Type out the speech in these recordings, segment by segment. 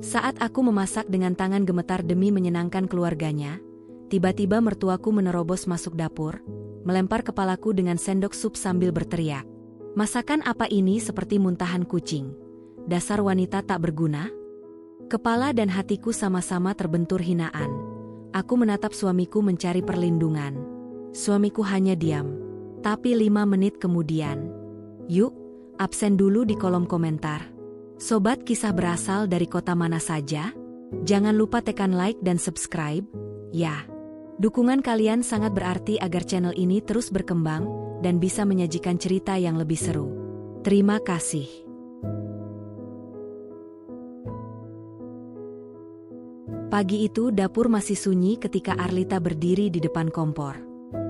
Saat aku memasak dengan tangan gemetar demi menyenangkan keluarganya, tiba-tiba mertuaku menerobos masuk dapur, melempar kepalaku dengan sendok sup sambil berteriak. Masakan apa ini seperti muntahan kucing? Dasar wanita tak berguna? Kepala dan hatiku sama-sama terbentur hinaan. Aku menatap suamiku mencari perlindungan. Suamiku hanya diam. Tapi 5 menit kemudian. Yuk, absen dulu di kolom komentar. Sobat kisah berasal dari kota mana saja? Jangan lupa tekan like dan subscribe, ya. Dukungan kalian sangat berarti agar channel ini terus berkembang dan bisa menyajikan cerita yang lebih seru. Terima kasih. Pagi itu dapur masih sunyi ketika Arlita berdiri di depan kompor.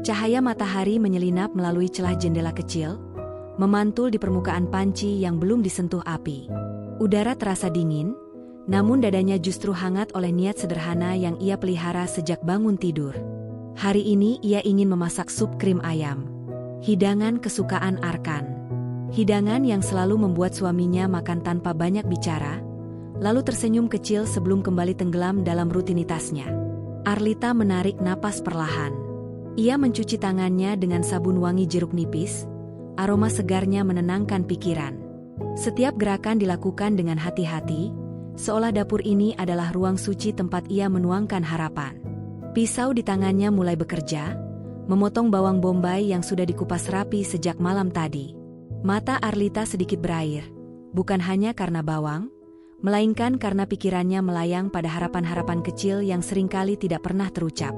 Cahaya matahari menyelinap melalui celah jendela kecil, memantul di permukaan panci yang belum disentuh api. Udara terasa dingin, namun dadanya justru hangat oleh niat sederhana yang ia pelihara sejak bangun tidur. Hari ini ia ingin memasak sup krim ayam. Hidangan kesukaan Arkan. Hidangan yang selalu membuat suaminya makan tanpa banyak bicara, lalu tersenyum kecil sebelum kembali tenggelam dalam rutinitasnya. Arlita menarik napas perlahan. Ia mencuci tangannya dengan sabun wangi jeruk nipis, aroma segarnya menenangkan pikiran. Setiap gerakan dilakukan dengan hati-hati, seolah dapur ini adalah ruang suci tempat ia menuangkan harapan. Pisau di tangannya mulai bekerja, memotong bawang bombay yang sudah dikupas rapi sejak malam tadi. Mata Arlita sedikit berair, bukan hanya karena bawang, melainkan karena pikirannya melayang pada harapan-harapan kecil yang seringkali tidak pernah terucap.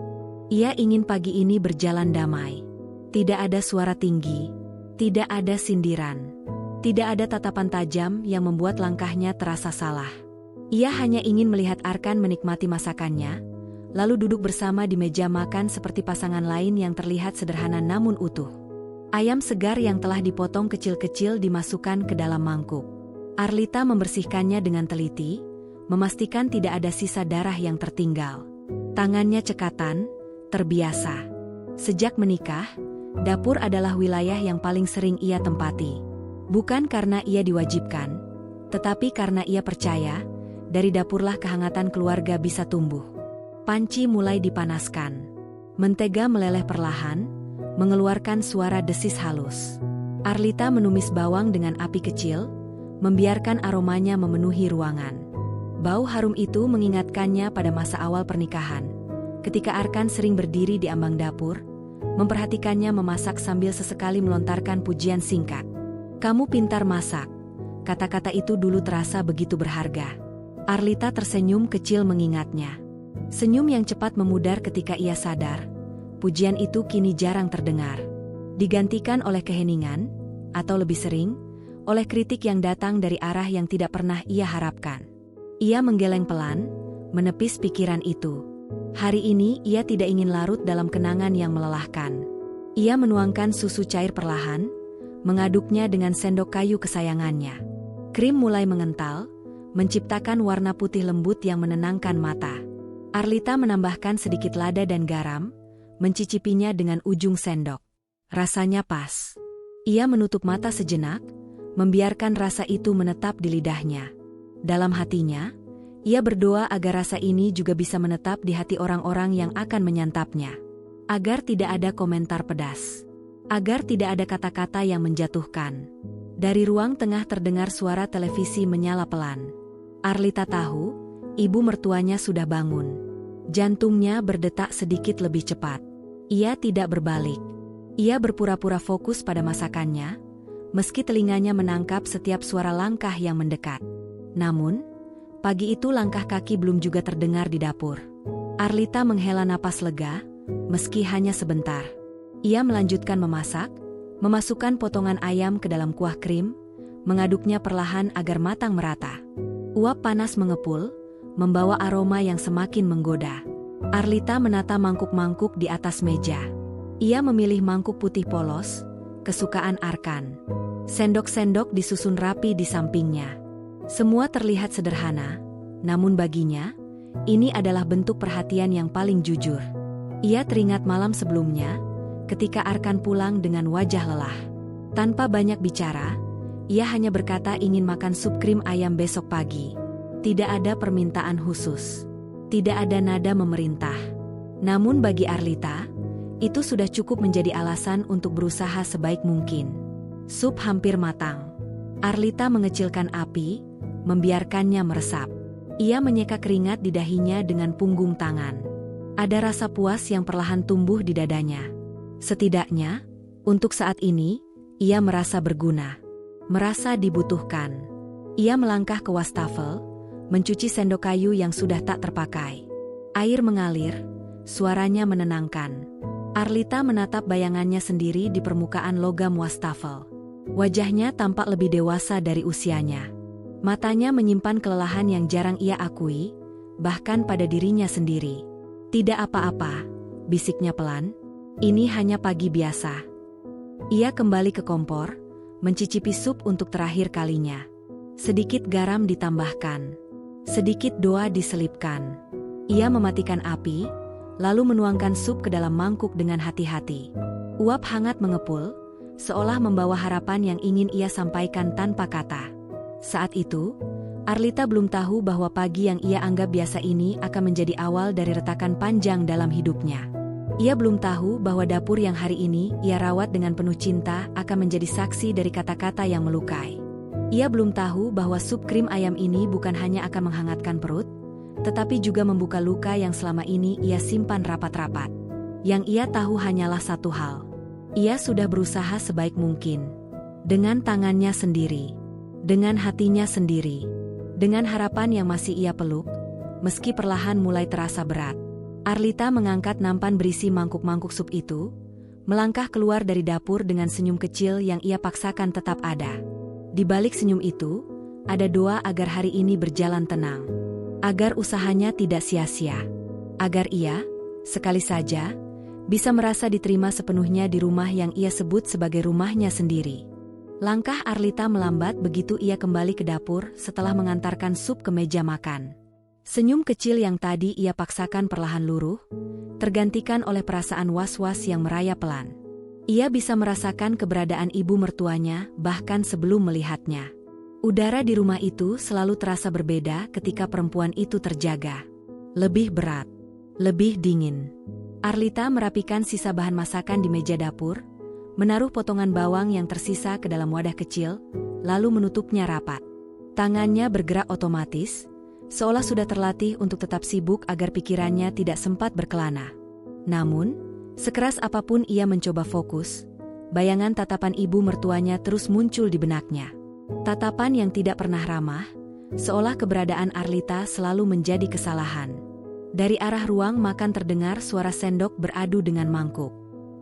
Ia ingin pagi ini berjalan damai. Tidak ada suara tinggi, tidak ada sindiran. Tidak ada tatapan tajam yang membuat langkahnya terasa salah. Ia hanya ingin melihat Arkan menikmati masakannya, lalu duduk bersama di meja makan seperti pasangan lain yang terlihat sederhana namun utuh. Ayam segar yang telah dipotong kecil-kecil dimasukkan ke dalam mangkuk. Arlita membersihkannya dengan teliti, memastikan tidak ada sisa darah yang tertinggal. Tangannya cekatan, terbiasa. Sejak menikah, dapur adalah wilayah yang paling sering ia tempati. Bukan karena ia diwajibkan, tetapi karena ia percaya, dari dapurlah kehangatan keluarga bisa tumbuh. Panci mulai dipanaskan. Mentega meleleh perlahan, mengeluarkan suara desis halus. Arlita menumis bawang dengan api kecil, membiarkan aromanya memenuhi ruangan. Bau harum itu mengingatkannya pada masa awal pernikahan, ketika Arkan sering berdiri di ambang dapur, memperhatikannya memasak sambil sesekali melontarkan pujian singkat. Kamu pintar masak. Kata-kata itu dulu terasa begitu berharga. Arlita tersenyum kecil mengingatnya. Senyum yang cepat memudar ketika ia sadar. Pujian itu kini jarang terdengar. Digantikan oleh keheningan, atau lebih sering, oleh kritik yang datang dari arah yang tidak pernah ia harapkan. Ia menggeleng pelan, menepis pikiran itu. Hari ini ia tidak ingin larut dalam kenangan yang melelahkan. Ia menuangkan susu cair perlahan, mengaduknya dengan sendok kayu kesayangannya. Krim mulai mengental, menciptakan warna putih lembut yang menenangkan mata. Arlita menambahkan sedikit lada dan garam, mencicipinya dengan ujung sendok. Rasanya pas. Ia menutup mata sejenak, membiarkan rasa itu menetap di lidahnya. Dalam hatinya, ia berdoa agar rasa ini juga bisa menetap di hati orang-orang yang akan menyantapnya. Agar tidak ada komentar pedas. Agar tidak ada kata-kata yang menjatuhkan. Dari ruang tengah terdengar suara televisi menyala pelan. Arlita tahu, ibu mertuanya sudah bangun. Jantungnya berdetak sedikit lebih cepat. Ia tidak berbalik. Ia berpura-pura fokus pada masakannya, meski telinganya menangkap setiap suara langkah yang mendekat. Namun, pagi itu langkah kaki belum juga terdengar di dapur. Arlita menghela napas lega, meski hanya sebentar. Ia melanjutkan memasak, memasukkan potongan ayam ke dalam kuah krim, mengaduknya perlahan agar matang merata. Uap panas mengepul, membawa aroma yang semakin menggoda. Arlita menata mangkuk-mangkuk di atas meja. Ia memilih mangkuk putih polos, kesukaan Arkan. Sendok-sendok disusun rapi di sampingnya. Semua terlihat sederhana, namun baginya, ini adalah bentuk perhatian yang paling jujur. Ia teringat malam sebelumnya, ketika Arkan pulang dengan wajah lelah. Tanpa banyak bicara, ia hanya berkata ingin makan sup krim ayam besok pagi. Tidak ada permintaan khusus. Tidak ada nada memerintah. Namun bagi Arlita, itu sudah cukup menjadi alasan untuk berusaha sebaik mungkin. Sup hampir matang. Arlita mengecilkan api, membiarkannya meresap. Ia menyeka keringat di dahinya dengan punggung tangan. Ada rasa puas yang perlahan tumbuh di dadanya. Setidaknya, untuk saat ini, ia merasa berguna. Merasa dibutuhkan. Ia melangkah ke wastafel, mencuci sendok kayu yang sudah tak terpakai. Air mengalir, suaranya menenangkan. Arlita menatap bayangannya sendiri di permukaan logam wastafel. Wajahnya tampak lebih dewasa dari usianya. Matanya menyimpan kelelahan yang jarang ia akui, bahkan pada dirinya sendiri. Tidak apa-apa, bisiknya pelan. Ini hanya pagi biasa. Ia kembali ke kompor, mencicipi sup untuk terakhir kalinya. Sedikit garam ditambahkan. Sedikit doa diselipkan. Ia mematikan api, lalu menuangkan sup ke dalam mangkuk dengan hati-hati. Uap hangat mengepul, seolah membawa harapan yang ingin ia sampaikan tanpa kata. Saat itu, Arlita belum tahu bahwa pagi yang ia anggap biasa ini akan menjadi awal dari retakan panjang dalam hidupnya. Ia belum tahu bahwa dapur yang hari ini ia rawat dengan penuh cinta akan menjadi saksi dari kata-kata yang melukai. Ia belum tahu bahwa sup krim ayam ini bukan hanya akan menghangatkan perut, tetapi juga membuka luka yang selama ini ia simpan rapat-rapat. Yang ia tahu hanyalah satu hal. Ia sudah berusaha sebaik mungkin. Dengan tangannya sendiri. Dengan hatinya sendiri. Dengan harapan yang masih ia peluk, meski perlahan mulai terasa berat. Arlita mengangkat nampan berisi mangkuk-mangkuk sup itu, melangkah keluar dari dapur dengan senyum kecil yang ia paksakan tetap ada. Di balik senyum itu, ada doa agar hari ini berjalan tenang. Agar usahanya tidak sia-sia. Agar ia, sekali saja, bisa merasa diterima sepenuhnya di rumah yang ia sebut sebagai rumahnya sendiri. Langkah Arlita melambat begitu ia kembali ke dapur setelah mengantarkan sup ke meja makan. Senyum kecil yang tadi ia paksakan perlahan luruh, tergantikan oleh perasaan was-was yang merayap pelan. Ia bisa merasakan keberadaan ibu mertuanya bahkan sebelum melihatnya. Udara di rumah itu selalu terasa berbeda ketika perempuan itu terjaga. Lebih berat, lebih dingin. Arlita merapikan sisa bahan masakan di meja dapur, menaruh potongan bawang yang tersisa ke dalam wadah kecil, lalu menutupnya rapat. Tangannya bergerak otomatis, seolah sudah terlatih untuk tetap sibuk agar pikirannya tidak sempat berkelana. Namun, sekeras apapun ia mencoba fokus, bayangan tatapan ibu mertuanya terus muncul di benaknya. Tatapan yang tidak pernah ramah, seolah keberadaan Arlita selalu menjadi kesalahan. Dari arah ruang makan terdengar suara sendok beradu dengan mangkuk.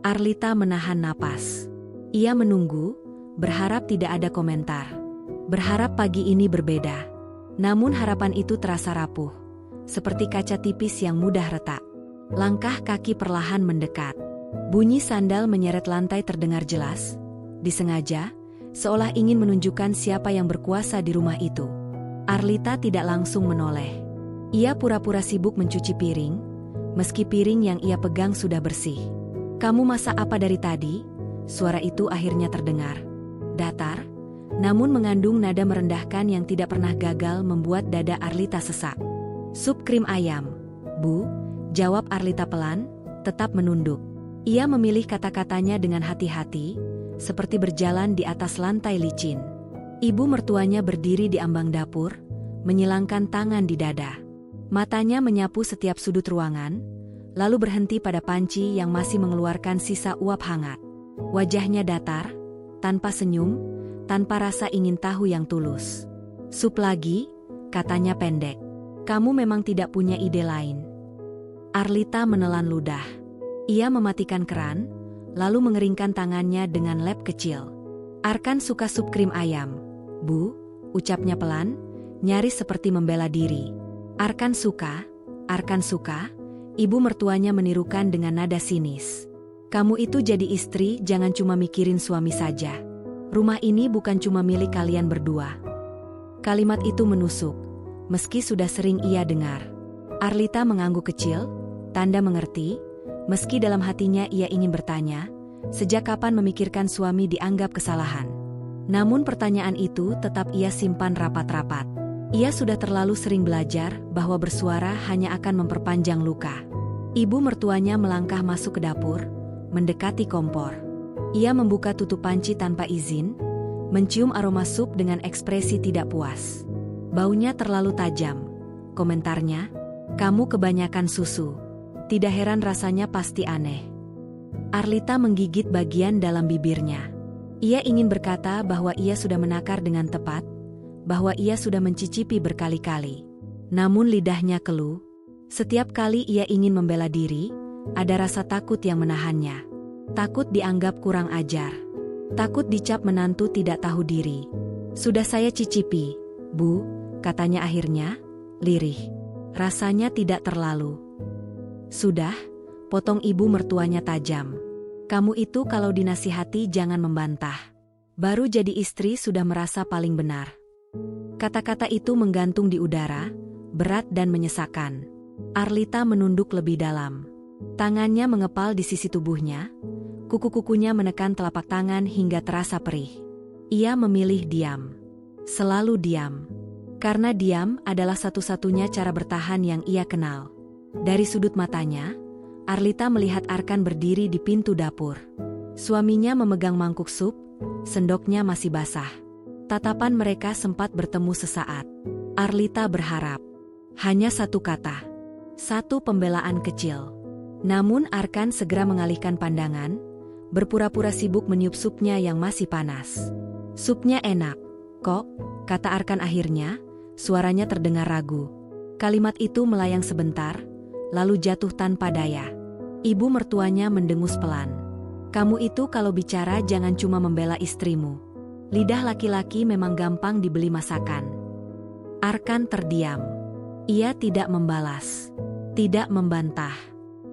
Arlita menahan napas. Ia menunggu, berharap tidak ada komentar. Berharap pagi ini berbeda. Namun harapan itu terasa rapuh, seperti kaca tipis yang mudah retak. Langkah kaki perlahan mendekat. Bunyi sandal menyeret lantai terdengar jelas, disengaja, seolah ingin menunjukkan siapa yang berkuasa di rumah itu. Arlita tidak langsung menoleh. Ia pura-pura sibuk mencuci piring, meski piring yang ia pegang sudah bersih. "Kamu masak apa dari tadi?" Suara itu akhirnya terdengar. Datar, namun mengandung nada merendahkan yang tidak pernah gagal membuat dada Arlita sesak. "Sup krim ayam, Bu," jawab Arlita pelan, tetap menunduk. Ia memilih kata-katanya dengan hati-hati, seperti berjalan di atas lantai licin. Ibu mertuanya berdiri di ambang dapur, menyilangkan tangan di dada. Matanya menyapu setiap sudut ruangan, lalu berhenti pada panci yang masih mengeluarkan sisa uap hangat. Wajahnya datar, tanpa senyum, tanpa rasa ingin tahu yang tulus. "Sup lagi," katanya pendek. "Kamu memang tidak punya ide lain?" Arlita menelan ludah. Ia mematikan keran, lalu mengeringkan tangannya dengan lap kecil. "Arkan suka sup krim ayam, Bu," ucapnya pelan, nyaris seperti membela diri. "Arkan suka, Arkan suka." Ibu mertuanya menirukan dengan nada sinis. "Kamu itu jadi istri jangan cuma mikirin suami saja. Rumah ini bukan cuma milik kalian berdua." Kalimat itu menusuk, meski sudah sering ia dengar. Arlita mengangguk kecil, tanda mengerti, meski dalam hatinya ia ingin bertanya, sejak kapan memikirkan suami dianggap kesalahan. Namun pertanyaan itu tetap ia simpan rapat-rapat. Ia sudah terlalu sering belajar bahwa bersuara hanya akan memperpanjang luka. Ibu mertuanya melangkah masuk ke dapur, mendekati kompor. Ia membuka tutup panci tanpa izin, mencium aroma sup dengan ekspresi tidak puas. Baunya terlalu tajam, komentarnya. Kamu kebanyakan susu. Tidak heran rasanya pasti aneh. Arlita menggigit bagian dalam bibirnya. Ia ingin berkata bahwa ia sudah menakar dengan tepat, bahwa ia sudah mencicipi berkali-kali. Namun lidahnya keluh. Setiap kali ia ingin membela diri, ada rasa takut yang menahannya. Takut dianggap kurang ajar. Takut dicap menantu tidak tahu diri. Sudah saya cicipi, Bu, katanya akhirnya, lirih. Rasanya tidak terlalu. Sudah, potong ibu mertuanya tajam. Kamu itu kalau dinasihati jangan membantah. Baru jadi istri sudah merasa paling benar. Kata-kata itu menggantung di udara, berat dan menyesakkan. Arlita menunduk lebih dalam. Tangannya mengepal di sisi tubuhnya, kuku-kukunya menekan telapak tangan hingga terasa perih. Ia memilih diam. Selalu diam. Karena diam adalah satu-satunya cara bertahan yang ia kenal. Dari sudut matanya, Arlita melihat Arkan berdiri di pintu dapur. Suaminya memegang mangkuk sup, sendoknya masih basah. Tatapan mereka sempat bertemu sesaat. Arlita berharap. Hanya satu kata. Satu pembelaan kecil. Namun Arkan segera mengalihkan pandangan, berpura-pura sibuk meniup supnya yang masih panas. Supnya enak, kok, kata Arkan akhirnya, suaranya terdengar ragu. Kalimat itu melayang sebentar, lalu jatuh tanpa daya. Ibu mertuanya mendengus pelan. Kamu itu kalau bicara jangan cuma membela istrimu. Lidah laki-laki memang gampang dibeli masakan. Arkan terdiam. Ia tidak membalas. Tidak membantah.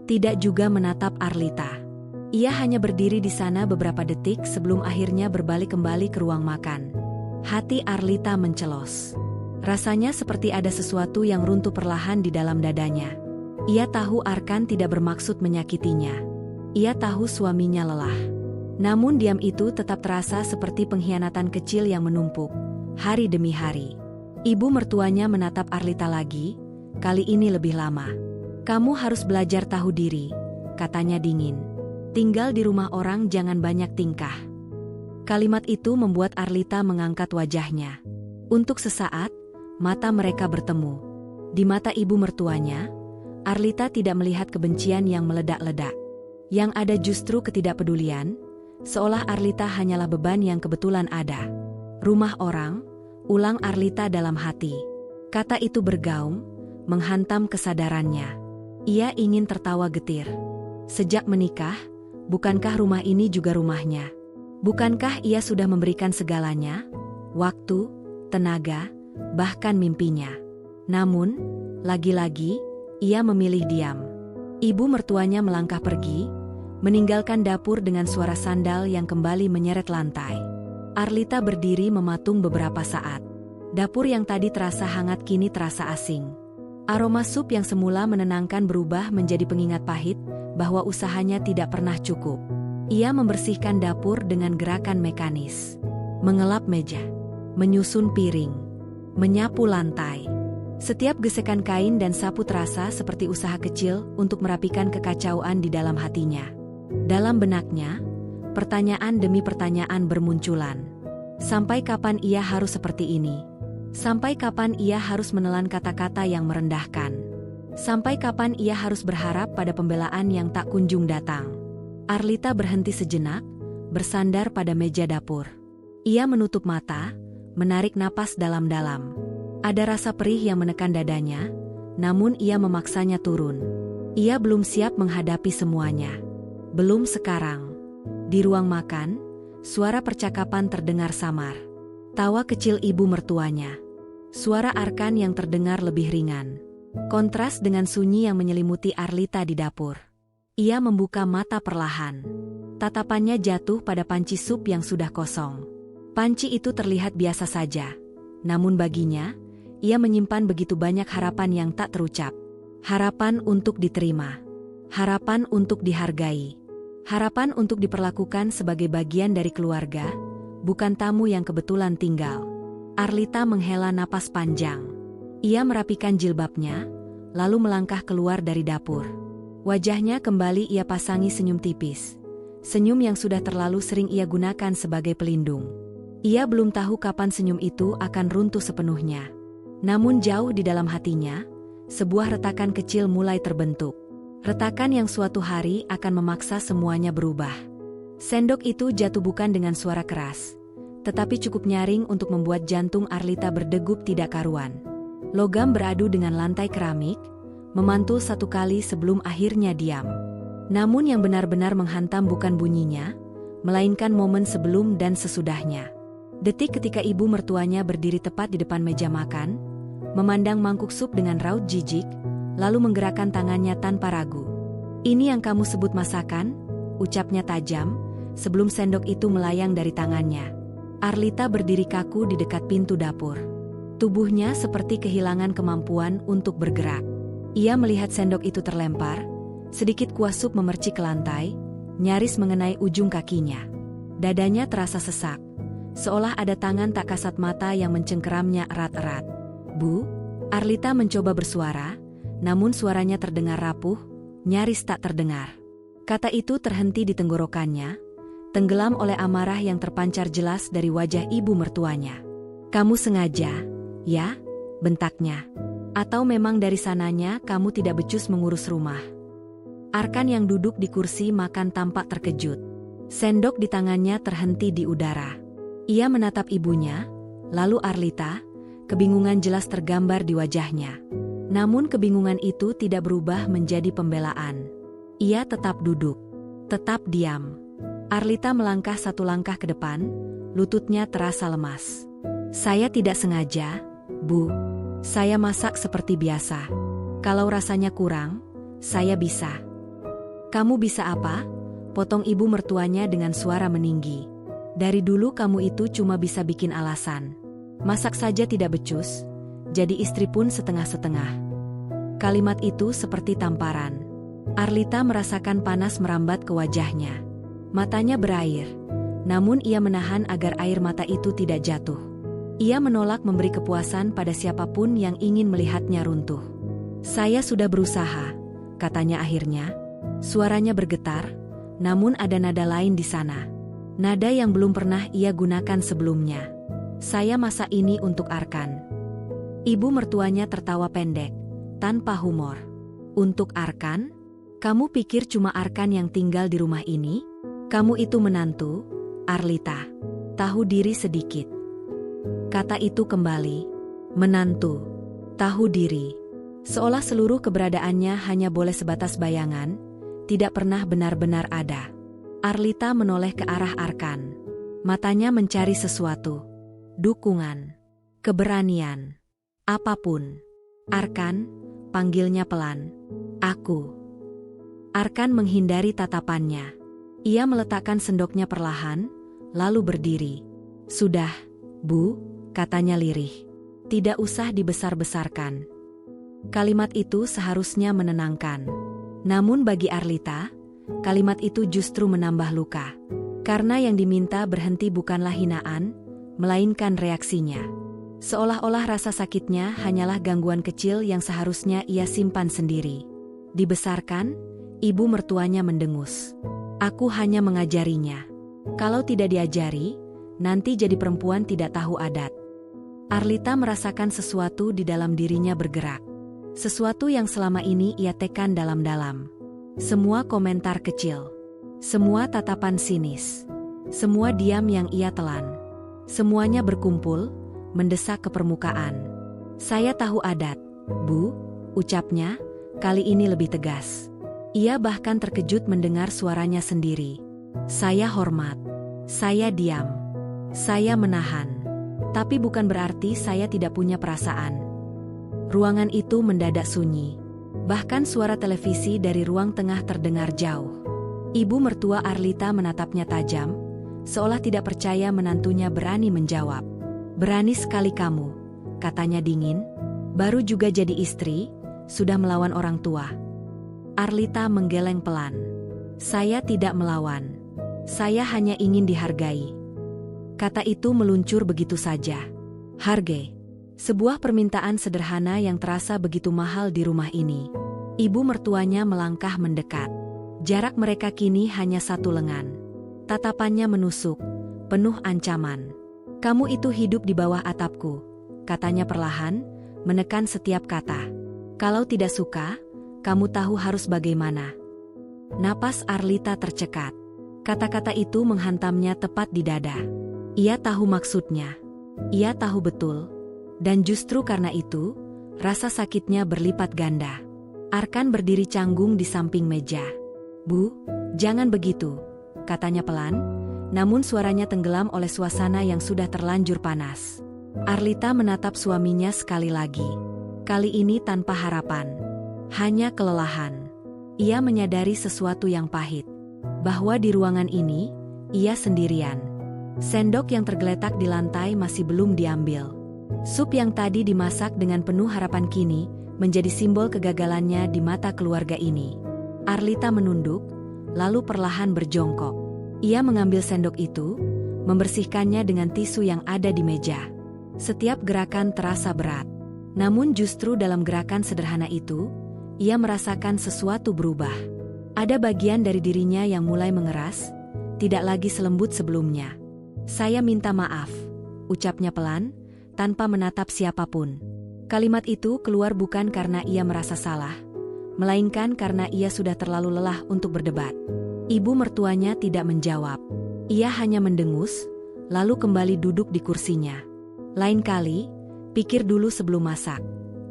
Tidak juga menatap Arlita. Ia hanya berdiri di sana beberapa detik sebelum akhirnya berbalik kembali ke ruang makan. Hati Arlita mencelos. Rasanya seperti ada sesuatu yang runtuh perlahan di dalam dadanya. Ia tahu Arkan tidak bermaksud menyakitinya. Ia tahu suaminya lelah. Namun diam itu tetap terasa seperti pengkhianatan kecil yang menumpuk, hari demi hari. Ibu mertuanya menatap Arlita lagi, kali ini lebih lama. Kamu harus belajar tahu diri, katanya dingin. Tinggal di rumah orang jangan banyak tingkah. Kalimat itu membuat Arlita mengangkat wajahnya. Untuk sesaat, mata mereka bertemu. Di mata ibu mertuanya, Arlita tidak melihat kebencian yang meledak-ledak. Yang ada justru ketidakpedulian, seolah Arlita hanyalah beban yang kebetulan ada. Rumah orang, ulang Arlita dalam hati. Kata itu bergaung, menghantam kesadarannya. Ia ingin tertawa getir. Sejak menikah, bukankah rumah ini juga rumahnya? Bukankah ia sudah memberikan segalanya? Waktu, tenaga, bahkan mimpinya. Namun, lagi-lagi, ia memilih diam. Ibu mertuanya melangkah pergi, meninggalkan dapur dengan suara sandal yang kembali menyeret lantai. Arlita berdiri mematung beberapa saat. Dapur yang tadi terasa hangat kini terasa asing. Aroma sup yang semula menenangkan berubah menjadi pengingat pahit bahwa usahanya tidak pernah cukup. Ia membersihkan dapur dengan gerakan mekanis. Mengelap meja, menyusun piring, menyapu lantai. Setiap gesekan kain dan sapu terasa seperti usaha kecil untuk merapikan kekacauan di dalam hatinya. Dalam benaknya, pertanyaan demi pertanyaan bermunculan. Sampai kapan ia harus seperti ini? Sampai kapan ia harus menelan kata-kata yang merendahkan? Sampai kapan ia harus berharap pada pembelaan yang tak kunjung datang? Arlita berhenti sejenak, bersandar pada meja dapur. Ia menutup mata, menarik napas dalam-dalam. Ada rasa perih yang menekan dadanya, namun ia memaksanya turun. Ia belum siap menghadapi semuanya. Belum sekarang. Di ruang makan, suara percakapan terdengar samar. Tawa kecil ibu mertuanya. Suara Arkan yang terdengar lebih ringan. Kontras dengan sunyi yang menyelimuti Arlita di dapur. Ia membuka mata perlahan. Tatapannya jatuh pada panci sup yang sudah kosong. Panci itu terlihat biasa saja. Namun baginya, ia menyimpan begitu banyak harapan yang tak terucap. Harapan untuk diterima. Harapan untuk dihargai. Harapan untuk diperlakukan sebagai bagian dari keluarga, bukan tamu yang kebetulan tinggal. Arlita menghela napas panjang. Ia merapikan jilbabnya, lalu melangkah keluar dari dapur. Wajahnya kembali ia pasangi senyum tipis. Senyum yang sudah terlalu sering ia gunakan sebagai pelindung. Ia belum tahu kapan senyum itu akan runtuh sepenuhnya. Namun jauh di dalam hatinya, sebuah retakan kecil mulai terbentuk. Retakan yang suatu hari akan memaksa semuanya berubah. Sendok itu jatuh bukan dengan suara keras, tetapi cukup nyaring untuk membuat jantung Arlita berdegup tidak karuan. Logam beradu dengan lantai keramik, memantul satu kali sebelum akhirnya diam. Namun yang benar-benar menghantam bukan bunyinya, melainkan momen sebelum dan sesudahnya. Detik ketika ibu mertuanya berdiri tepat di depan meja makan, memandang mangkuk sup dengan raut jijik, lalu menggerakkan tangannya tanpa ragu. "Ini yang kamu sebut masakan?" ucapnya tajam, sebelum sendok itu melayang dari tangannya. Arlita berdiri kaku di dekat pintu dapur. Tubuhnya seperti kehilangan kemampuan untuk bergerak. Ia melihat sendok itu terlempar, sedikit kuah sup memercik ke lantai, nyaris mengenai ujung kakinya. Dadanya terasa sesak, seolah ada tangan tak kasat mata yang mencengkeramnya erat-erat. "Bu?" Arlita mencoba bersuara, namun suaranya terdengar rapuh, nyaris tak terdengar. Kata itu terhenti di tenggorokannya, tenggelam oleh amarah yang terpancar jelas dari wajah ibu mertuanya. "Kamu sengaja, ya?" bentaknya. "Atau memang dari sananya kamu tidak becus mengurus rumah?" Arkan yang duduk di kursi makan tampak terkejut. Sendok di tangannya terhenti di udara. Ia menatap ibunya, lalu Arlita, kebingungan jelas tergambar di wajahnya. Namun kebingungan itu tidak berubah menjadi pembelaan. Ia tetap duduk, tetap diam. Arlita melangkah satu langkah ke depan, lututnya terasa lemas. "Saya tidak sengaja, Bu. Saya masak seperti biasa. Kalau rasanya kurang, saya bisa." "Kamu bisa apa?" potong ibu mertuanya dengan suara meninggi. "Dari dulu kamu itu cuma bisa bikin alasan. Masak saja tidak becus, jadi istri pun setengah-setengah." Kalimat itu seperti tamparan. Arlita merasakan panas merambat ke wajahnya. Matanya berair, namun ia menahan agar air mata itu tidak jatuh. Ia menolak memberi kepuasan pada siapapun yang ingin melihatnya runtuh. "Saya sudah berusaha," katanya akhirnya. Suaranya bergetar, namun ada nada lain di sana. Nada yang belum pernah ia gunakan sebelumnya. "Saya masak ini untuk Arkan." Ibu mertuanya tertawa pendek, tanpa humor. "Untuk Arkan? Kamu pikir cuma Arkan yang tinggal di rumah ini? Kamu itu menantu, Arlita. Tahu diri sedikit." Kata itu kembali. Menantu. Tahu diri. Seolah seluruh keberadaannya hanya boleh sebatas bayangan, tidak pernah benar-benar ada. Arlita menoleh ke arah Arkan. Matanya mencari sesuatu. Dukungan. Keberanian. Apapun. "Arkan," panggilnya pelan. "Aku." Arkan menghindari tatapannya. Ia meletakkan sendoknya perlahan, lalu berdiri. "Sudah, Bu," katanya lirih. "Tidak usah dibesar-besarkan." Kalimat itu seharusnya menenangkan. Namun bagi Arlita, kalimat itu justru menambah luka. Karena yang diminta berhenti bukanlah hinaan, melainkan reaksinya. Seolah-olah rasa sakitnya hanyalah gangguan kecil yang seharusnya ia simpan sendiri. Dibesarkan, ibu mertuanya mendengus. "Aku hanya mengajarinya. Kalau tidak diajari, nanti jadi perempuan tidak tahu adat." Arlita merasakan sesuatu di dalam dirinya bergerak. Sesuatu yang selama ini ia tekan dalam-dalam. Semua komentar kecil. Semua tatapan sinis. Semua diam yang ia telan. Semuanya berkumpul, mendesak ke permukaan. "Saya tahu adat, Bu," ucapnya, kali ini lebih tegas. Ia bahkan terkejut mendengar suaranya sendiri. "Saya hormat. Saya diam. Saya menahan. Tapi bukan berarti saya tidak punya perasaan." Ruangan itu mendadak sunyi. Bahkan suara televisi dari ruang tengah terdengar jauh. Ibu mertua Arlita menatapnya tajam, seolah tidak percaya menantunya berani menjawab. "Berani sekali kamu," katanya dingin. "Baru juga jadi istri, sudah melawan orang tua." Arlita menggeleng pelan. "Saya tidak melawan. Saya hanya ingin dihargai." Kata itu meluncur begitu saja. Harge. Sebuah permintaan sederhana yang terasa begitu mahal di rumah ini. Ibu mertuanya melangkah mendekat. Jarak mereka kini hanya 1 lengan. Tatapannya menusuk, penuh ancaman. "Kamu itu hidup di bawah atapku," katanya perlahan, menekan setiap kata. "Kalau tidak suka, kamu tahu harus bagaimana." Napas Arlita tercekat. Kata-kata itu menghantamnya tepat di dada. Ia tahu maksudnya. Ia tahu betul. Dan justru karena itu, rasa sakitnya berlipat ganda. Arkan berdiri canggung di samping meja. "Bu, jangan begitu," katanya pelan, namun suaranya tenggelam oleh suasana yang sudah terlanjur panas. Arlita menatap suaminya sekali lagi. Kali ini tanpa harapan. Hanya kelelahan. Ia menyadari sesuatu yang pahit. Bahwa di ruangan ini, ia sendirian. Sendok yang tergeletak di lantai masih belum diambil. Sup yang tadi dimasak dengan penuh harapan kini menjadi simbol kegagalannya di mata keluarga ini. Arlita menunduk, lalu perlahan berjongkok. Ia mengambil sendok itu, membersihkannya dengan tisu yang ada di meja. Setiap gerakan terasa berat. Namun justru dalam gerakan sederhana itu, ia merasakan sesuatu berubah. Ada bagian dari dirinya yang mulai mengeras, tidak lagi selembut sebelumnya. "Saya minta maaf," ucapnya pelan, tanpa menatap siapapun. Kalimat itu keluar bukan karena ia merasa salah, melainkan karena ia sudah terlalu lelah untuk berdebat. Ibu mertuanya tidak menjawab. Ia hanya mendengus, lalu kembali duduk di kursinya. "Lain kali, pikir dulu sebelum masak,"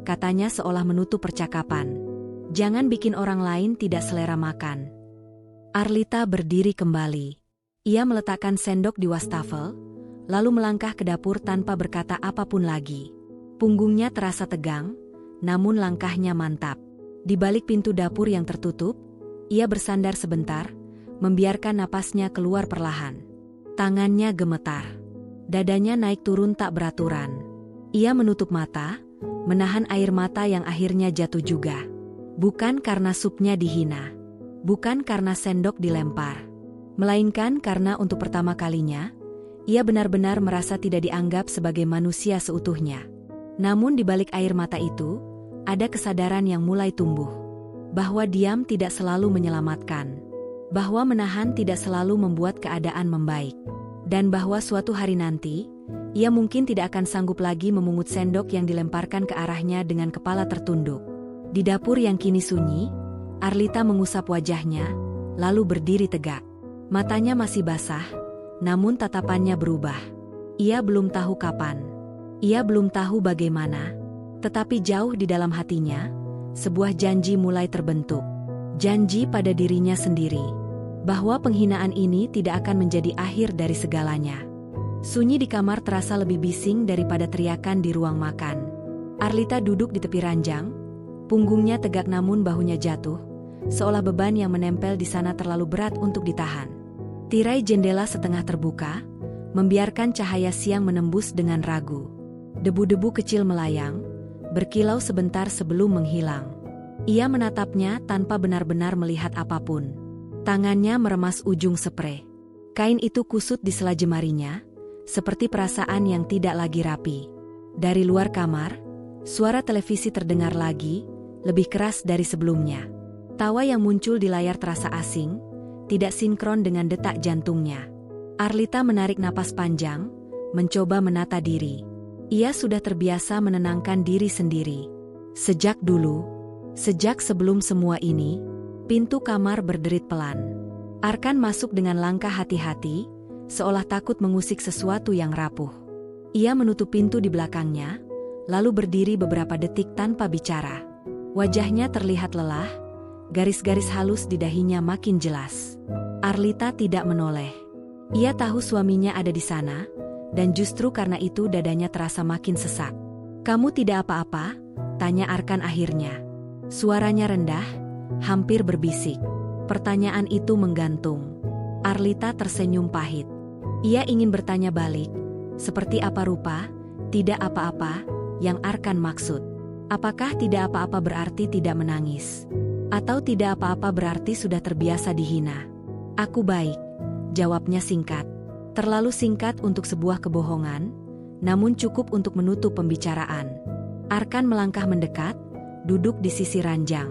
katanya seolah menutup percakapan. "Jangan bikin orang lain tidak selera makan." Arlita berdiri kembali. Ia meletakkan sendok di wastafel, lalu melangkah ke dapur tanpa berkata apapun lagi. Punggungnya terasa tegang, namun langkahnya mantap. Di balik pintu dapur yang tertutup, ia bersandar sebentar, membiarkan napasnya keluar perlahan. Tangannya gemetar. Dadanya naik turun tak beraturan. Ia menutup mata, menahan air mata yang akhirnya jatuh juga. Bukan karena supnya dihina. Bukan karena sendok dilempar. Melainkan karena untuk pertama kalinya, ia benar-benar merasa tidak dianggap sebagai manusia seutuhnya. Namun di balik air mata itu, ada kesadaran yang mulai tumbuh. Bahwa diam tidak selalu menyelamatkan. Bahwa menahan tidak selalu membuat keadaan membaik. Dan bahwa suatu hari nanti, ia mungkin tidak akan sanggup lagi memungut sendok yang dilemparkan ke arahnya dengan kepala tertunduk. Di dapur yang kini sunyi, Arlita mengusap wajahnya, lalu berdiri tegak. Matanya masih basah, namun tatapannya berubah. Ia belum tahu kapan. Ia belum tahu bagaimana. Tetapi jauh di dalam hatinya, sebuah janji mulai terbentuk. Janji pada dirinya sendiri. Bahwa penghinaan ini tidak akan menjadi akhir dari segalanya. Sunyi di kamar terasa lebih bising daripada teriakan di ruang makan. Arlita duduk di tepi ranjang, punggungnya tegak namun bahunya jatuh, seolah beban yang menempel di sana terlalu berat untuk ditahan. Tirai jendela setengah terbuka, membiarkan cahaya siang menembus dengan ragu. Debu-debu kecil melayang, berkilau sebentar sebelum menghilang. Ia menatapnya tanpa benar-benar melihat apapun. Tangannya meremas ujung sprei. Kain itu kusut di sela jemarinya, seperti perasaan yang tidak lagi rapi. Dari luar kamar, suara televisi terdengar lagi, lebih keras dari sebelumnya. Tawa yang muncul di layar terasa asing, tidak sinkron dengan detak jantungnya. Arlita menarik napas panjang, mencoba menata diri. Ia sudah terbiasa menenangkan diri sendiri. Sejak dulu, sejak sebelum semua ini, pintu kamar berderit pelan. Arkan masuk dengan langkah hati-hati, seolah takut mengusik sesuatu yang rapuh. Ia menutup pintu di belakangnya, lalu berdiri beberapa detik tanpa bicara. Wajahnya terlihat lelah, garis-garis halus di dahinya makin jelas. Arlita tidak menoleh. Ia tahu suaminya ada di sana, dan justru karena itu dadanya terasa makin sesak. "Kamu tidak apa-apa?" tanya Arkan akhirnya. Suaranya rendah, hampir berbisik. Pertanyaan itu menggantung. Arlita tersenyum pahit. Ia ingin bertanya balik, seperti apa rupa, tidak apa-apa, yang Arkan maksud. Apakah tidak apa-apa berarti tidak menangis? Atau tidak apa-apa berarti sudah terbiasa dihina? "Aku baik," jawabnya singkat. Terlalu singkat untuk sebuah kebohongan, namun cukup untuk menutup pembicaraan. Arkan melangkah mendekat, duduk di sisi ranjang.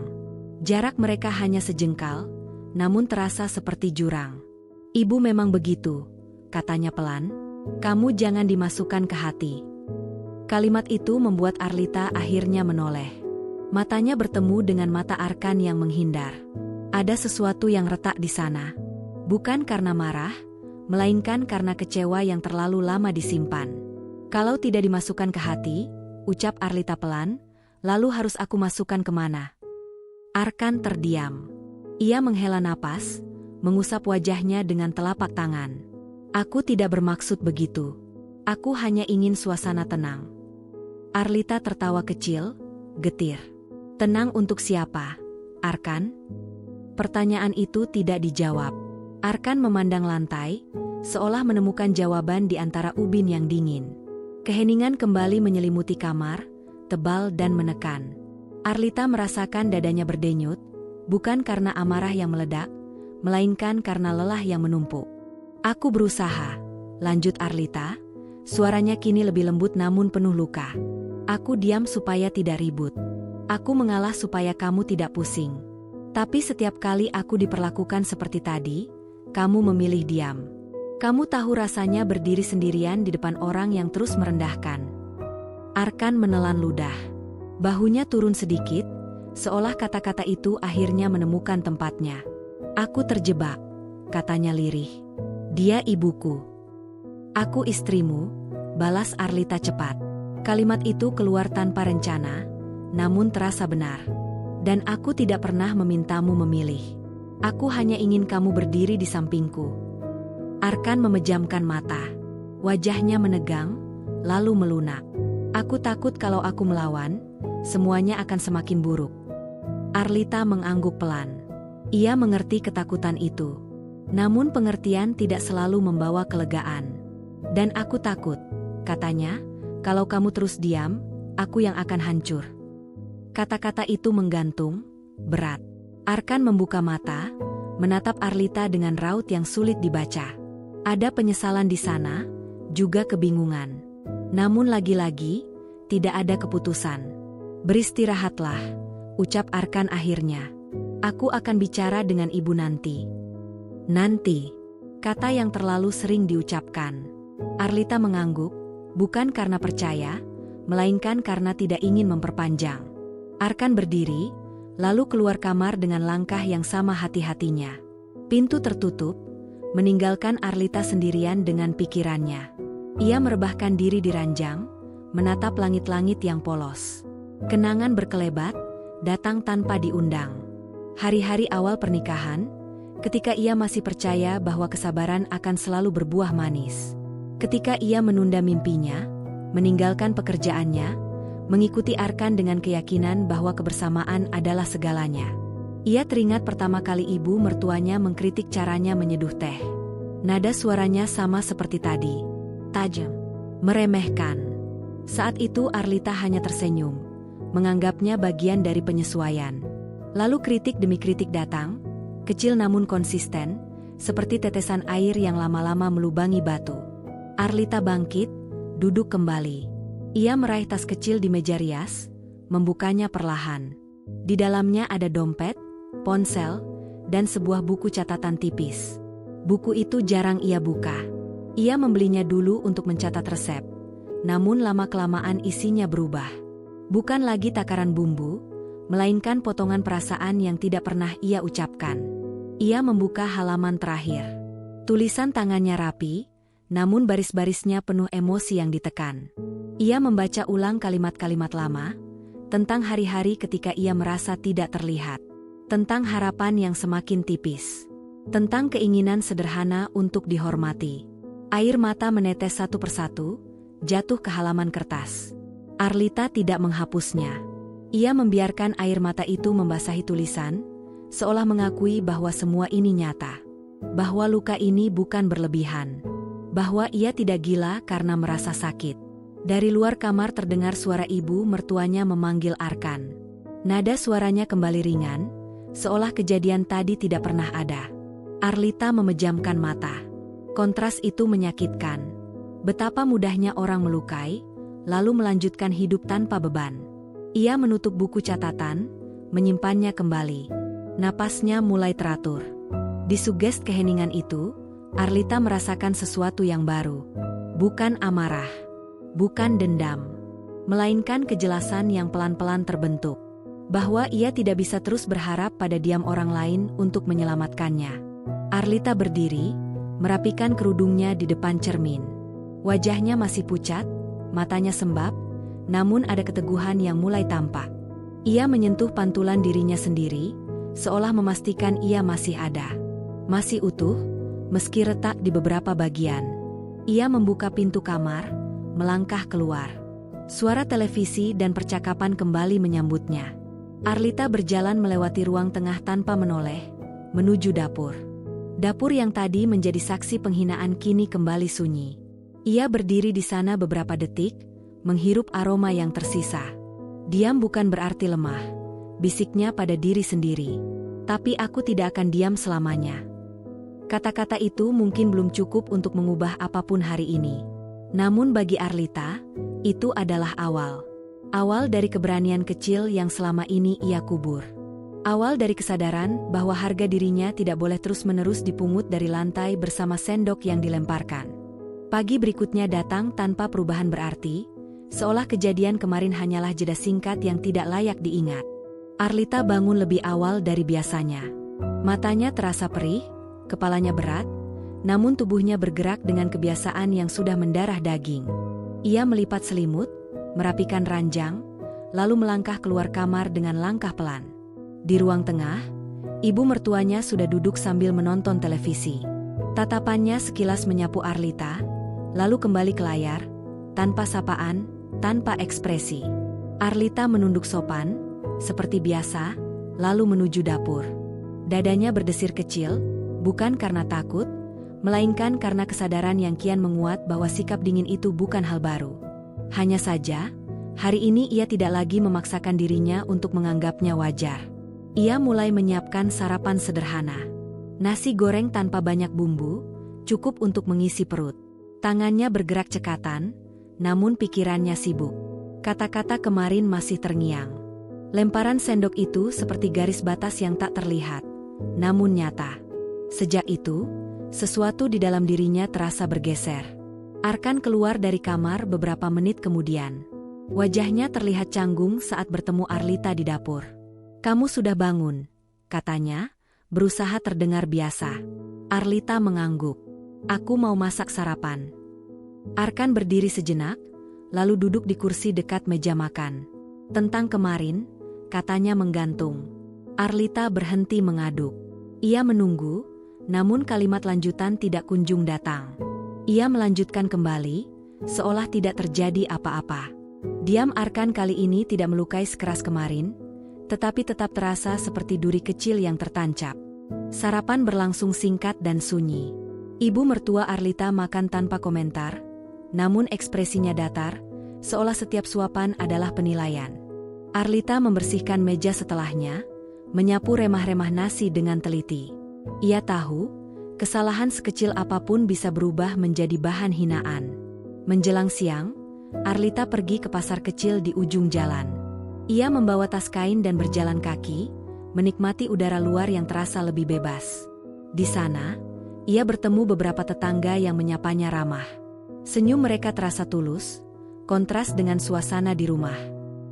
Jarak mereka hanya sejengkal, namun terasa seperti jurang. "Ibu memang begitu," katanya pelan. "Kamu jangan dimasukkan ke hati." Kalimat itu membuat Arlita akhirnya menoleh. Matanya bertemu dengan mata Arkan yang menghindar. Ada sesuatu yang retak di sana. Bukan karena marah, melainkan karena kecewa yang terlalu lama disimpan. "Kalau tidak dimasukkan ke hati," ucap Arlita pelan, "lalu harus aku masukkan kemana?" Arkan terdiam. Ia menghela napas, mengusap wajahnya dengan telapak tangan. "Aku tidak bermaksud begitu. Aku hanya ingin suasana tenang." Arlita tertawa kecil, getir. "Tenang untuk siapa, Arkan?" Pertanyaan itu tidak dijawab. Arkan memandang lantai, seolah menemukan jawaban di antara ubin yang dingin. Keheningan kembali menyelimuti kamar, tebal dan menekan. Arlita merasakan dadanya berdenyut, bukan karena amarah yang meledak, melainkan karena lelah yang menumpuk. "Aku berusaha," lanjut Arlita, suaranya kini lebih lembut namun penuh luka. "Aku diam supaya tidak ribut. Aku mengalah supaya kamu tidak pusing. Tapi setiap kali aku diperlakukan seperti tadi, kamu memilih diam. Kamu tahu rasanya berdiri sendirian di depan orang yang terus merendahkan." Arkan menelan ludah. Bahunya turun sedikit, seolah kata-kata itu akhirnya menemukan tempatnya. "Aku terjebak," katanya lirih. "Dia ibuku." "Aku istrimu," balas Arlita cepat. Kalimat itu keluar tanpa rencana, namun terasa benar. "Dan aku tidak pernah memintamu memilih. Aku hanya ingin kamu berdiri di sampingku." Arkan memejamkan mata. Wajahnya menegang, lalu melunak. "Aku takut kalau aku melawan, semuanya akan semakin buruk." Arlita mengangguk pelan. Ia mengerti ketakutan itu. Namun pengertian tidak selalu membawa kelegaan. "Dan aku takut," katanya, "kalau kamu terus diam, aku yang akan hancur." Kata-kata itu menggantung, berat. Arkan membuka mata, menatap Arlita dengan raut yang sulit dibaca. Ada penyesalan di sana, juga kebingungan. Namun lagi-lagi, tidak ada keputusan. "Beristirahatlah," ucap Arkan akhirnya. "Aku akan bicara dengan ibu nanti." "Nanti," kata yang terlalu sering diucapkan. Arlita mengangguk, bukan karena percaya, melainkan karena tidak ingin memperpanjang. Arkan berdiri, lalu keluar kamar dengan langkah yang sama hati-hatinya. Pintu tertutup, meninggalkan Arlita sendirian dengan pikirannya. Ia merebahkan diri di ranjang, menatap langit-langit yang polos. Kenangan berkelebat, datang tanpa diundang. Hari-hari awal pernikahan, ketika ia masih percaya bahwa kesabaran akan selalu berbuah manis. Ketika ia menunda mimpinya, meninggalkan pekerjaannya, mengikuti Arkan dengan keyakinan bahwa kebersamaan adalah segalanya. Ia teringat pertama kali ibu mertuanya mengkritik caranya menyeduh teh. Nada suaranya sama seperti tadi. Tajam. Meremehkan. Saat itu Arlita hanya tersenyum, menganggapnya bagian dari penyesuaian. Lalu kritik demi kritik datang, kecil namun konsisten, seperti tetesan air yang lama-lama melubangi batu. Arlita bangkit, duduk kembali. Ia meraih tas kecil di meja rias, membukanya perlahan. Di dalamnya ada dompet, ponsel, dan sebuah buku catatan tipis. Buku itu jarang ia buka. Ia membelinya dulu untuk mencatat resep, namun lama-kelamaan isinya berubah. Bukan lagi takaran bumbu, melainkan potongan perasaan yang tidak pernah ia ucapkan. Ia membuka halaman terakhir. Tulisan tangannya rapi, namun baris-barisnya penuh emosi yang ditekan. Ia membaca ulang kalimat-kalimat lama, tentang hari-hari ketika ia merasa tidak terlihat. Tentang harapan yang semakin tipis. Tentang keinginan sederhana untuk dihormati. Air mata menetes satu persatu, jatuh ke halaman kertas. Arlita tidak menghapusnya. Ia membiarkan air mata itu membasahi tulisan, seolah mengakui bahwa semua ini nyata. Bahwa luka ini bukan berlebihan. Bahwa ia tidak gila karena merasa sakit. Dari luar kamar terdengar suara ibu mertuanya memanggil Arkan. Nada suaranya kembali ringan, seolah kejadian tadi tidak pernah ada. Arlita memejamkan mata. Kontras itu menyakitkan. Betapa mudahnya orang melukai, lalu melanjutkan hidup tanpa beban. Ia menutup buku catatan, menyimpannya kembali. Napasnya mulai teratur. Disugest keheningan itu, Arlita merasakan sesuatu yang baru. Bukan amarah, bukan dendam, melainkan kejelasan yang pelan-pelan terbentuk. Bahwa ia tidak bisa terus berharap pada diam orang lain untuk menyelamatkannya. Arlita berdiri, merapikan kerudungnya di depan cermin. Wajahnya masih pucat, matanya sembab, namun ada keteguhan yang mulai tampak. Ia menyentuh pantulan dirinya sendiri, seolah memastikan ia masih ada. Masih utuh, meski retak di beberapa bagian. Ia membuka pintu kamar, melangkah keluar. Suara televisi dan percakapan kembali menyambutnya. Arlita berjalan melewati ruang tengah tanpa menoleh, menuju dapur. Dapur yang tadi menjadi saksi penghinaan kini kembali sunyi. Ia berdiri di sana beberapa detik, menghirup aroma yang tersisa. Diam bukan berarti lemah, bisiknya pada diri sendiri. Tapi aku tidak akan diam selamanya. Kata-kata itu mungkin belum cukup untuk mengubah apapun hari ini. Namun bagi Arlita, itu adalah awal. Awal dari keberanian kecil yang selama ini ia kubur. Awal dari kesadaran bahwa harga dirinya tidak boleh terus-menerus dipungut dari lantai bersama sendok yang dilemparkan. Pagi berikutnya datang tanpa perubahan berarti, seolah kejadian kemarin hanyalah jeda singkat yang tidak layak diingat. Arlita bangun lebih awal dari biasanya. Matanya terasa perih, kepalanya berat, namun tubuhnya bergerak dengan kebiasaan yang sudah mendarah daging. Ia melipat selimut, merapikan ranjang, lalu melangkah keluar kamar dengan langkah pelan. Di ruang tengah, ibu mertuanya sudah duduk sambil menonton televisi. Tatapannya sekilas menyapu Arlita, lalu kembali ke layar, tanpa sapaan, tanpa ekspresi. Arlita menunduk sopan, seperti biasa, lalu menuju dapur. Dadanya berdesir kecil, bukan karena takut, melainkan karena kesadaran yang kian menguat bahwa sikap dingin itu bukan hal baru. Hanya saja, hari ini ia tidak lagi memaksakan dirinya untuk menganggapnya wajar. Ia mulai menyiapkan sarapan sederhana. Nasi goreng tanpa banyak bumbu, cukup untuk mengisi perut. Tangannya bergerak cekatan, namun pikirannya sibuk. Kata-kata kemarin masih terngiang. Lemparan sendok itu seperti garis batas yang tak terlihat, namun nyata. Sejak itu, sesuatu di dalam dirinya terasa bergeser. Arkan keluar dari kamar beberapa menit kemudian. Wajahnya terlihat canggung saat bertemu Arlita di dapur. "Kamu sudah bangun," katanya, berusaha terdengar biasa. Arlita mengangguk. "Aku mau masak sarapan." Arkan berdiri sejenak, lalu duduk di kursi dekat meja makan. "Tentang kemarin," katanya menggantung. Arlita berhenti mengaduk. Ia menunggu, namun kalimat lanjutan tidak kunjung datang. Ia melanjutkan kembali, seolah tidak terjadi apa-apa. Diam Arkan kali ini tidak melukai sekeras kemarin, tetapi tetap terasa seperti duri kecil yang tertancap. Sarapan berlangsung singkat dan sunyi. Ibu mertua Arlita makan tanpa komentar, namun ekspresinya datar, seolah setiap suapan adalah penilaian. Arlita membersihkan meja setelahnya, menyapu remah-remah nasi dengan teliti. Ia tahu, kesalahan sekecil apapun bisa berubah menjadi bahan hinaan. Menjelang siang, Arlita pergi ke pasar kecil di ujung jalan. Ia membawa tas kain dan berjalan kaki, menikmati udara luar yang terasa lebih bebas. Di sana, ia bertemu beberapa tetangga yang menyapanya ramah. Senyum mereka terasa tulus, kontras dengan suasana di rumah.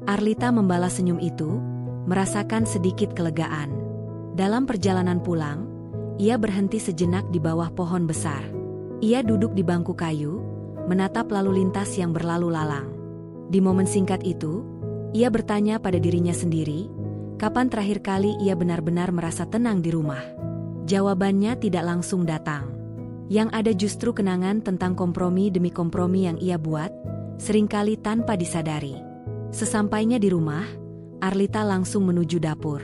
Arlita membalas senyum itu, merasakan sedikit kelegaan. Dalam perjalanan pulang, ia berhenti sejenak di bawah pohon besar. Ia duduk di bangku kayu, menatap lalu lintas yang berlalu lalang. Di momen singkat itu, ia bertanya pada dirinya sendiri, kapan terakhir kali ia benar-benar merasa tenang di rumah? Jawabannya tidak langsung datang. Yang ada justru kenangan tentang kompromi demi kompromi yang ia buat, seringkali tanpa disadari. Sesampainya di rumah, Arlita langsung menuju dapur.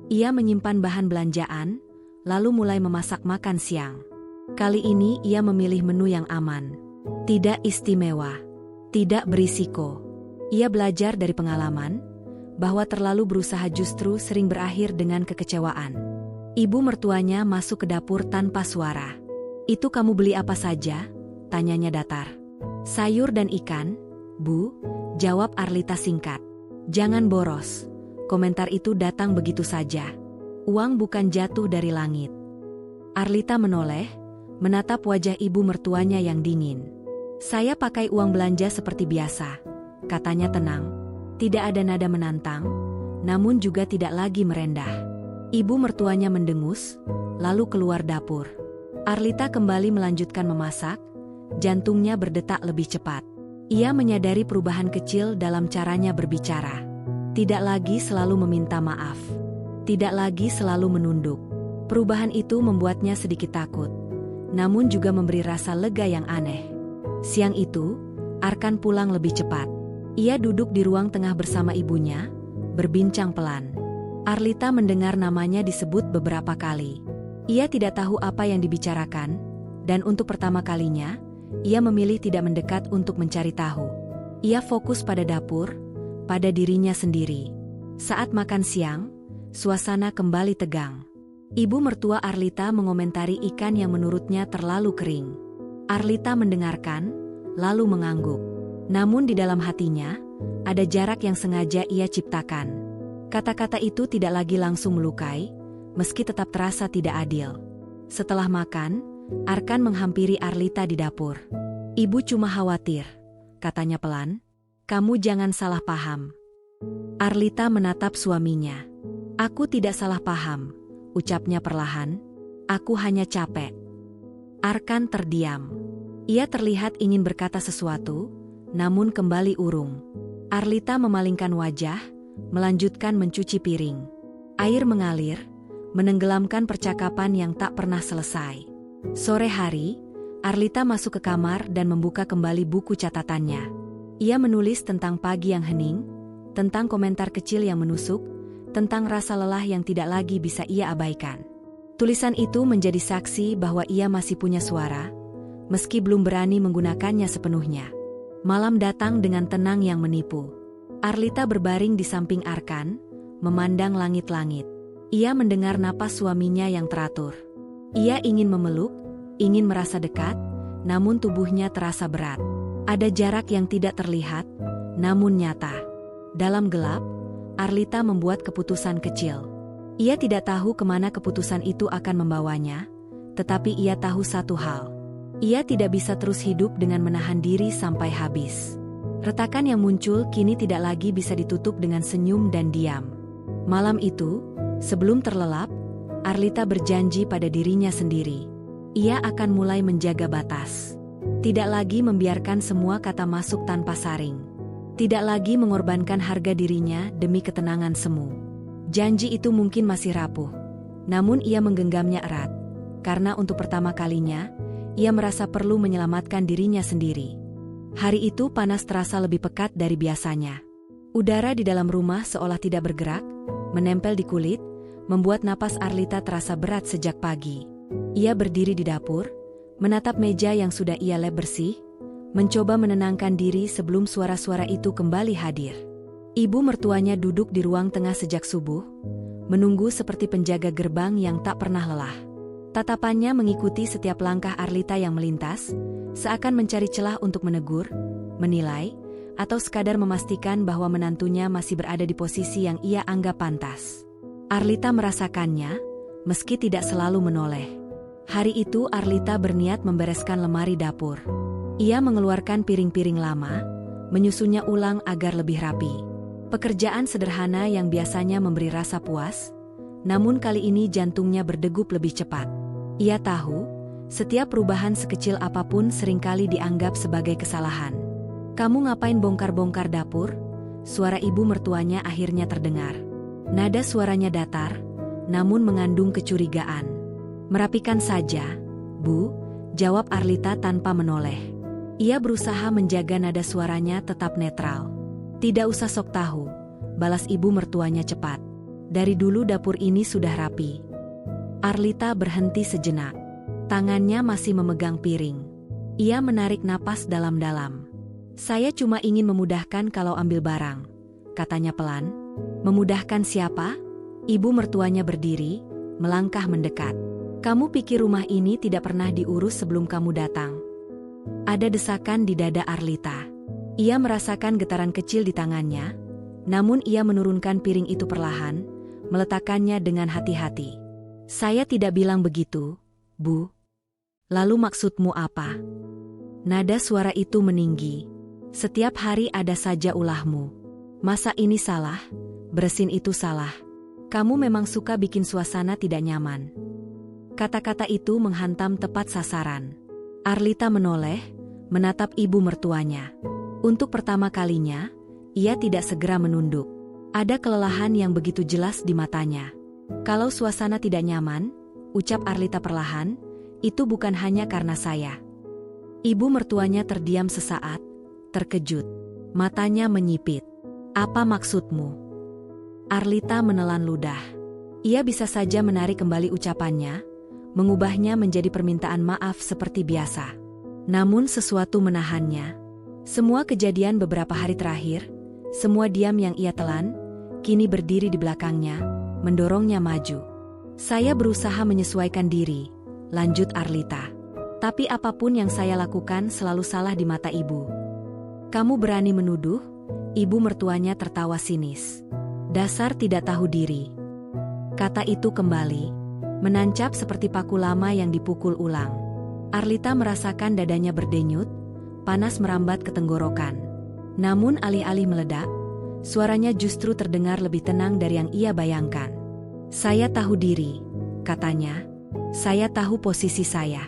Ia menyimpan bahan belanjaan, lalu mulai memasak makan siang. Kali ini ia memilih menu yang aman. Tidak istimewa. Tidak berisiko. Ia belajar dari pengalaman, bahwa terlalu berusaha justru sering berakhir dengan kekecewaan. Ibu mertuanya masuk ke dapur tanpa suara. "Itu kamu beli apa saja?" tanyanya datar. Sayur dan ikan, Bu, jawab Arlita singkat. Jangan boros. Komentar itu datang begitu saja. Uang bukan jatuh dari langit. Arlita menoleh, menatap wajah ibu mertuanya yang dingin. Saya pakai uang belanja seperti biasa, katanya tenang. Tidak ada nada menantang, namun juga tidak lagi merendah. Ibu mertuanya mendengus, lalu keluar dapur. Arlita kembali melanjutkan memasak, jantungnya berdetak lebih cepat. Ia menyadari perubahan kecil dalam caranya berbicara. Tidak lagi selalu meminta maaf. Tidak lagi selalu menunduk. Perubahan itu membuatnya sedikit takut, namun juga memberi rasa lega yang aneh. Siang itu, Arkan pulang lebih cepat. Ia duduk di ruang tengah bersama ibunya, berbincang pelan. Arlita mendengar namanya disebut beberapa kali. Ia tidak tahu apa yang dibicarakan, dan untuk pertama kalinya, ia memilih tidak mendekat untuk mencari tahu. Ia fokus pada dapur, pada dirinya sendiri. Saat makan siang, suasana kembali tegang. Ibu mertua Arlita mengomentari ikan yang menurutnya terlalu kering. Arlita mendengarkan, lalu mengangguk. Namun di dalam hatinya, ada jarak yang sengaja ia ciptakan. Kata-kata itu tidak lagi langsung melukai, meski tetap terasa tidak adil. Setelah makan, Arkan menghampiri Arlita di dapur. Ibu cuma khawatir, katanya pelan. Kamu jangan salah paham. Arlita menatap suaminya. Aku tidak salah paham, ucapnya perlahan. Aku hanya capek. Arkan terdiam. Ia terlihat ingin berkata sesuatu, namun kembali urung. Arlita memalingkan wajah, melanjutkan mencuci piring. Air mengalir, menenggelamkan percakapan yang tak pernah selesai. Sore hari, Arlita masuk ke kamar dan membuka kembali buku catatannya. Ia menulis tentang pagi yang hening, tentang komentar kecil yang menusuk, tentang rasa lelah yang tidak lagi bisa ia abaikan. Tulisan itu menjadi saksi bahwa ia masih punya suara, meski belum berani menggunakannya sepenuhnya. Malam datang dengan tenang yang menipu. Arlita berbaring di samping Arkan, memandang langit-langit. Ia mendengar napas suaminya yang teratur. Ia ingin memeluk, ingin merasa dekat, namun tubuhnya terasa berat. Ada jarak yang tidak terlihat, namun nyata. Dalam gelap, Arlita membuat keputusan kecil. Ia tidak tahu kemana keputusan itu akan membawanya, tetapi ia tahu satu hal. Ia tidak bisa terus hidup dengan menahan diri sampai habis. Retakan yang muncul kini tidak lagi bisa ditutup dengan senyum dan diam. Malam itu, sebelum terlelap, Arlita berjanji pada dirinya sendiri. Ia akan mulai menjaga batas. Tidak lagi membiarkan semua kata masuk tanpa saring. Tidak lagi mengorbankan harga dirinya demi ketenangan semu. Janji itu mungkin masih rapuh, namun ia menggenggamnya erat. Karena untuk pertama kalinya, ia merasa perlu menyelamatkan dirinya sendiri. Hari itu panas terasa lebih pekat dari biasanya. Udara di dalam rumah seolah tidak bergerak, menempel di kulit, membuat napas Arlita terasa berat sejak pagi. Ia berdiri di dapur, menatap meja yang sudah ia lap bersih, mencoba menenangkan diri sebelum suara-suara itu kembali hadir. Ibu mertuanya duduk di ruang tengah sejak subuh, menunggu seperti penjaga gerbang yang tak pernah lelah. Tatapannya mengikuti setiap langkah Arlita yang melintas, seakan mencari celah untuk menegur, menilai, atau sekadar memastikan bahwa menantunya masih berada di posisi yang ia anggap pantas. Arlita merasakannya, meski tidak selalu menoleh. Hari itu Arlita berniat membereskan lemari dapur. Ia mengeluarkan piring-piring lama, menyusunnya ulang agar lebih rapi. Pekerjaan sederhana yang biasanya memberi rasa puas, namun kali ini jantungnya berdegup lebih cepat. Ia tahu, setiap perubahan sekecil apapun seringkali dianggap sebagai kesalahan. Kamu ngapain bongkar-bongkar dapur? Suara ibu mertuanya akhirnya terdengar. Nada suaranya datar, namun mengandung kecurigaan. Merapikan saja, Bu, jawab Arlita tanpa menoleh. Ia berusaha menjaga nada suaranya tetap netral. Tidak usah sok tahu, balas ibu mertuanya cepat. Dari dulu dapur ini sudah rapi. Arlita berhenti sejenak. Tangannya masih memegang piring. Ia menarik napas dalam-dalam. Saya cuma ingin memudahkan kalau ambil barang, katanya pelan. Memudahkan siapa? Ibu mertuanya berdiri, melangkah mendekat. Kamu pikir rumah ini tidak pernah diurus sebelum kamu datang? Ada desakan di dada Arlita. Ia merasakan getaran kecil di tangannya, namun ia menurunkan piring itu perlahan, meletakkannya dengan hati-hati. Saya tidak bilang begitu, Bu. Lalu maksudmu apa? Nada suara itu meninggi. Setiap hari ada saja ulahmu. Masa ini salah, bersin itu salah. Kamu memang suka bikin suasana tidak nyaman. Kata-kata itu menghantam tepat sasaran. Arlita menoleh, menatap ibu mertuanya. Untuk pertama kalinya, ia tidak segera menunduk. Ada kelelahan yang begitu jelas di matanya. Kalau suasana tidak nyaman, ucap Arlita perlahan, itu bukan hanya karena saya. Ibu mertuanya terdiam sesaat, terkejut. Matanya menyipit. Apa maksudmu? Arlita menelan ludah. Ia bisa saja menarik kembali ucapannya, mengubahnya menjadi permintaan maaf seperti biasa. Namun sesuatu menahannya. Semua kejadian beberapa hari terakhir, semua diam yang ia telan, kini berdiri di belakangnya, mendorongnya maju. Saya berusaha menyesuaikan diri, lanjut Arlita. Tapi apapun yang saya lakukan selalu salah di mata ibu. Kamu berani menuduh? Ibu mertuanya tertawa sinis. Dasar tidak tahu diri. Kata itu kembali, menancap seperti paku lama yang dipukul ulang. Arlita merasakan dadanya berdenyut, panas merambat ke tenggorokan. Namun alih-alih meledak, suaranya justru terdengar lebih tenang dari yang ia bayangkan. Saya tahu diri, katanya. Saya tahu posisi saya.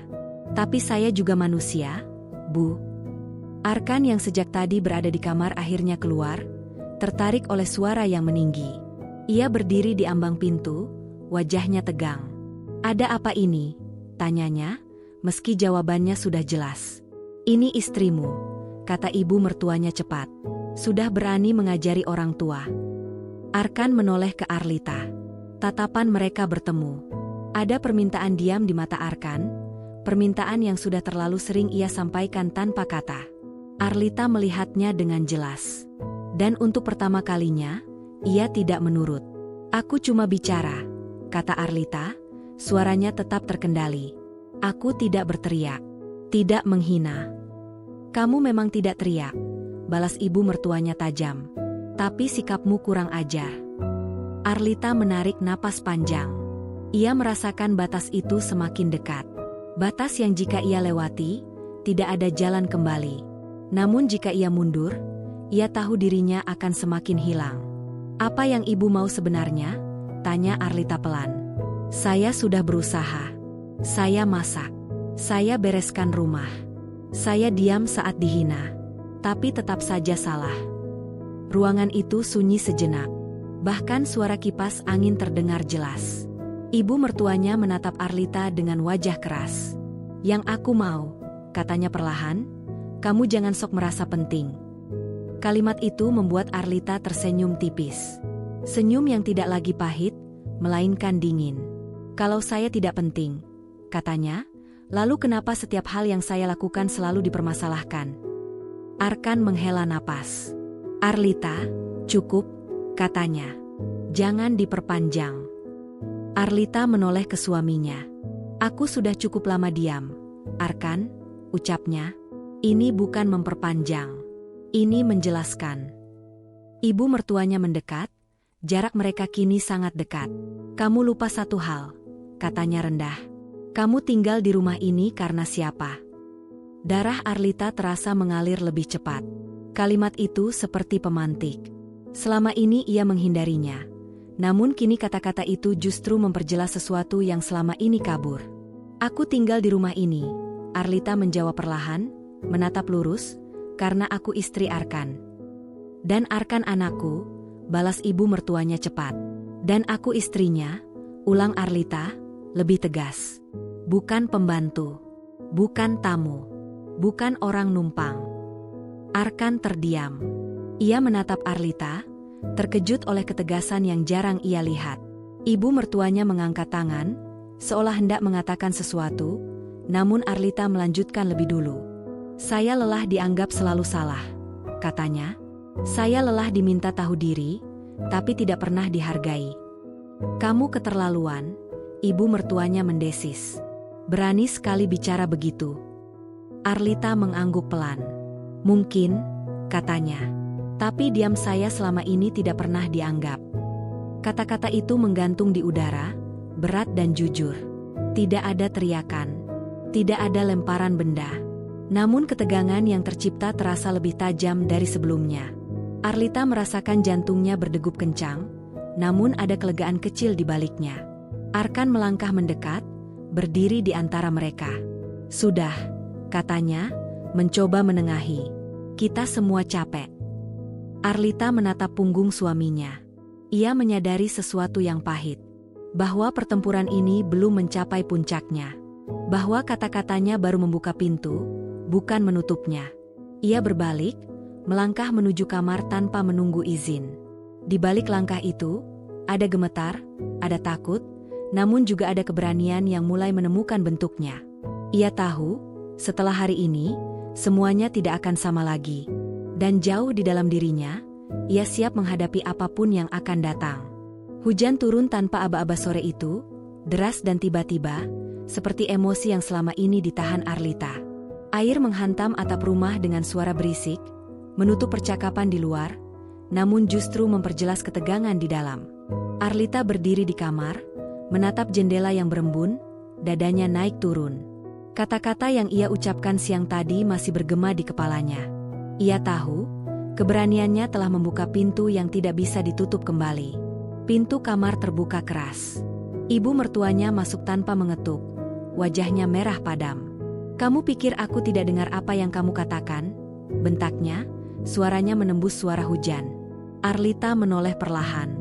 Tapi saya juga manusia, Bu. Arkan yang sejak tadi berada di kamar akhirnya keluar, tertarik oleh suara yang meninggi. Ia berdiri di ambang pintu, wajahnya tegang. Ada apa ini? Tanyanya, meski jawabannya sudah jelas. Ini istrimu, kata ibu mertuanya cepat. Sudah berani mengajari orang tua. Arkan menoleh ke Arlita. Tatapan mereka bertemu. Ada permintaan diam di mata Arkan, permintaan yang sudah terlalu sering ia sampaikan tanpa kata. Arlita melihatnya dengan jelas. Dan untuk pertama kalinya, ia tidak menurut. Aku cuma bicara, kata Arlita, suaranya tetap terkendali. Aku tidak berteriak, tidak menghina. Kamu memang tidak teriak, balas ibu mertuanya tajam. Tapi sikapmu kurang ajar. Arlita menarik napas panjang. Ia merasakan batas itu semakin dekat. Batas yang jika ia lewati, tidak ada jalan kembali. Namun jika ia mundur, ia tahu dirinya akan semakin hilang. Apa yang ibu mau sebenarnya? Tanya Arlita pelan. Saya sudah berusaha. Saya masak. Saya bereskan rumah. Saya diam saat dihina. Tapi tetap saja salah. Ruangan itu sunyi sejenak. Bahkan suara kipas angin terdengar jelas. Ibu mertuanya menatap Arlita dengan wajah keras. Yang aku mau, katanya perlahan, kamu jangan sok merasa penting. Kalimat itu membuat Arlita tersenyum tipis. Senyum yang tidak lagi pahit, melainkan dingin. Kalau saya tidak penting, katanya, lalu kenapa setiap hal yang saya lakukan selalu dipermasalahkan? Arkan menghela napas. Arlita, cukup, katanya. Jangan diperpanjang. Arlita menoleh ke suaminya. Aku sudah cukup lama diam. Arkan, ucapnya. Ini bukan memperpanjang. Ini menjelaskan. Ibu mertuanya mendekat, jarak mereka kini sangat dekat. Kamu lupa satu hal, katanya rendah. Kamu tinggal di rumah ini karena siapa? Darah Arlita terasa mengalir lebih cepat. Kalimat itu seperti pemantik. Selama ini ia menghindarinya. Namun kini kata-kata itu justru memperjelas sesuatu yang selama ini kabur. Aku tinggal di rumah ini, Arlita menjawab perlahan, menatap lurus, karena aku istri Arkan. Dan Arkan anakku, balas ibu mertuanya cepat. Dan aku istrinya, ulang Arlita, lebih tegas. Bukan pembantu, bukan tamu, bukan orang numpang. Arkan terdiam. Ia menatap Arlita, terkejut oleh ketegasan yang jarang ia lihat. Ibu mertuanya mengangkat tangan, seolah hendak mengatakan sesuatu, namun Arlita melanjutkan lebih dulu. Saya lelah dianggap selalu salah, katanya. Saya lelah diminta tahu diri, tapi tidak pernah dihargai. Kamu keterlaluan, ibu mertuanya mendesis. Berani sekali bicara begitu. Arlita mengangguk pelan. Mungkin, katanya. Tapi diam saya selama ini tidak pernah dianggap. Kata-kata itu menggantung di udara, berat dan jujur. Tidak ada teriakan. Tidak ada lemparan benda. Namun ketegangan yang tercipta terasa lebih tajam dari sebelumnya. Arlita merasakan jantungnya berdegup kencang, namun ada kelegaan kecil di baliknya. Arkan melangkah mendekat, berdiri di antara mereka. Sudah, katanya, mencoba menengahi. Kita semua capek. Arlita menatap punggung suaminya. Ia menyadari sesuatu yang pahit. Bahwa pertempuran ini belum mencapai puncaknya. Bahwa kata-katanya baru membuka pintu, bukan menutupnya. Ia berbalik, melangkah menuju kamar tanpa menunggu izin. Di balik langkah itu, ada gemetar, ada takut, namun juga ada keberanian yang mulai menemukan bentuknya. Ia tahu, setelah hari ini, semuanya tidak akan sama lagi. Dan jauh di dalam dirinya, ia siap menghadapi apapun yang akan datang. Hujan turun tanpa aba-aba sore itu, deras dan tiba-tiba, seperti emosi yang selama ini ditahan Arlita. Air menghantam atap rumah dengan suara berisik, menutup percakapan di luar, namun justru memperjelas ketegangan di dalam. Arlita berdiri di kamar, menatap jendela yang berembun, dadanya naik turun. Kata-kata yang ia ucapkan siang tadi masih bergema di kepalanya. Ia tahu, keberaniannya telah membuka pintu yang tidak bisa ditutup kembali. Pintu kamar terbuka keras. Ibu mertuanya masuk tanpa mengetuk. Wajahnya merah padam. "Kamu pikir aku tidak dengar apa yang kamu katakan?" bentaknya, suaranya menembus suara hujan. Arlita menoleh perlahan.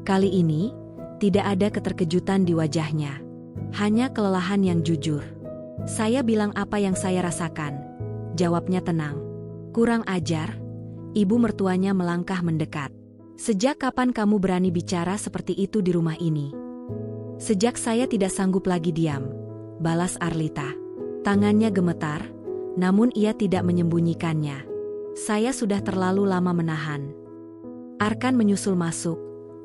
Kali ini, tidak ada keterkejutan di wajahnya. Hanya kelelahan yang jujur. "Saya bilang apa yang saya rasakan," jawabnya tenang. "Kurang ajar." Ibu mertuanya melangkah mendekat. "Sejak kapan kamu berani bicara seperti itu di rumah ini?" "Sejak saya tidak sanggup lagi diam," balas Arlita. Tangannya gemetar, namun ia tidak menyembunyikannya. "Saya sudah terlalu lama menahan." Arkan menyusul masuk,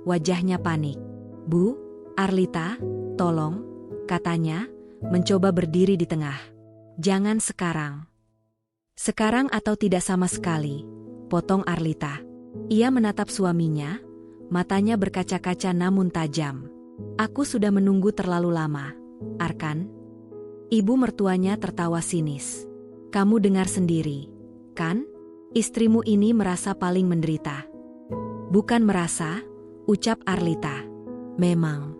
wajahnya panik. "Bu, Arlita, tolong," katanya, mencoba berdiri di tengah. "Jangan sekarang." "Sekarang atau tidak sama sekali," potong Arlita. Ia menatap suaminya, matanya berkaca-kaca namun tajam. "Aku sudah menunggu terlalu lama, Arkan." Ibu mertuanya tertawa sinis. "Kamu dengar sendiri, kan? Istrimu ini merasa paling menderita." "Bukan merasa," ucap Arlita. "Memang."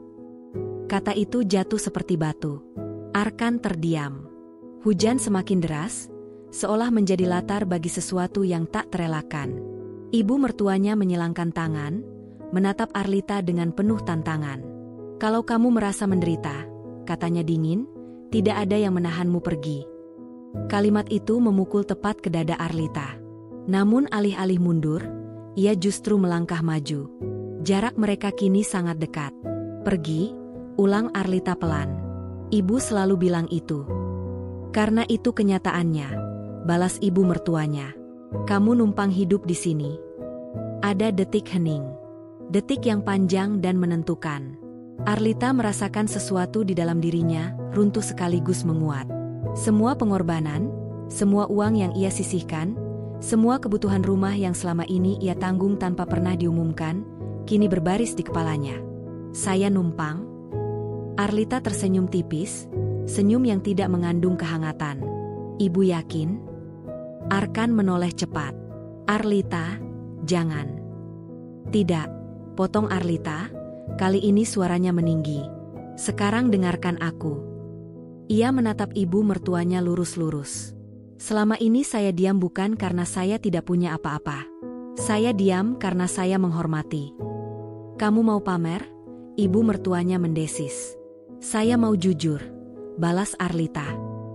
Kata itu jatuh seperti batu. Arkan terdiam. Hujan semakin deras, seolah menjadi latar bagi sesuatu yang tak terelakkan. Ibu mertuanya menyilangkan tangan, menatap Arlita dengan penuh tantangan. "Kalau kamu merasa menderita," katanya dingin, "tidak ada yang menahanmu pergi." Kalimat itu memukul tepat ke dada Arlita. Namun alih-alih mundur, ia justru melangkah maju. Jarak mereka kini sangat dekat. "Pergi," ulang Arlita pelan. "Ibu selalu bilang itu." "Karena itu kenyataannya," balas ibu mertuanya. "Kamu numpang hidup di sini." Ada detik hening. Detik yang panjang dan menentukan. Arlita merasakan sesuatu di dalam dirinya, runtuh sekaligus menguat. Semua pengorbanan, semua uang yang ia sisihkan, semua kebutuhan rumah yang selama ini ia tanggung tanpa pernah diumumkan, kini berbaris di kepalanya. "Saya numpang?" Arlita tersenyum tipis, senyum yang tidak mengandung kehangatan. "Ibu yakin?" Arkan menoleh cepat. "Arlita, jangan." "Tidak," potong Arlita, kali ini suaranya meninggi. "Sekarang dengarkan aku." Ia menatap ibu mertuanya lurus-lurus. "Selama ini saya diam bukan karena saya tidak punya apa-apa. Saya diam karena saya menghormati." "Kamu mau pamer?" Ibu mertuanya mendesis. "Saya mau jujur," balas Arlita.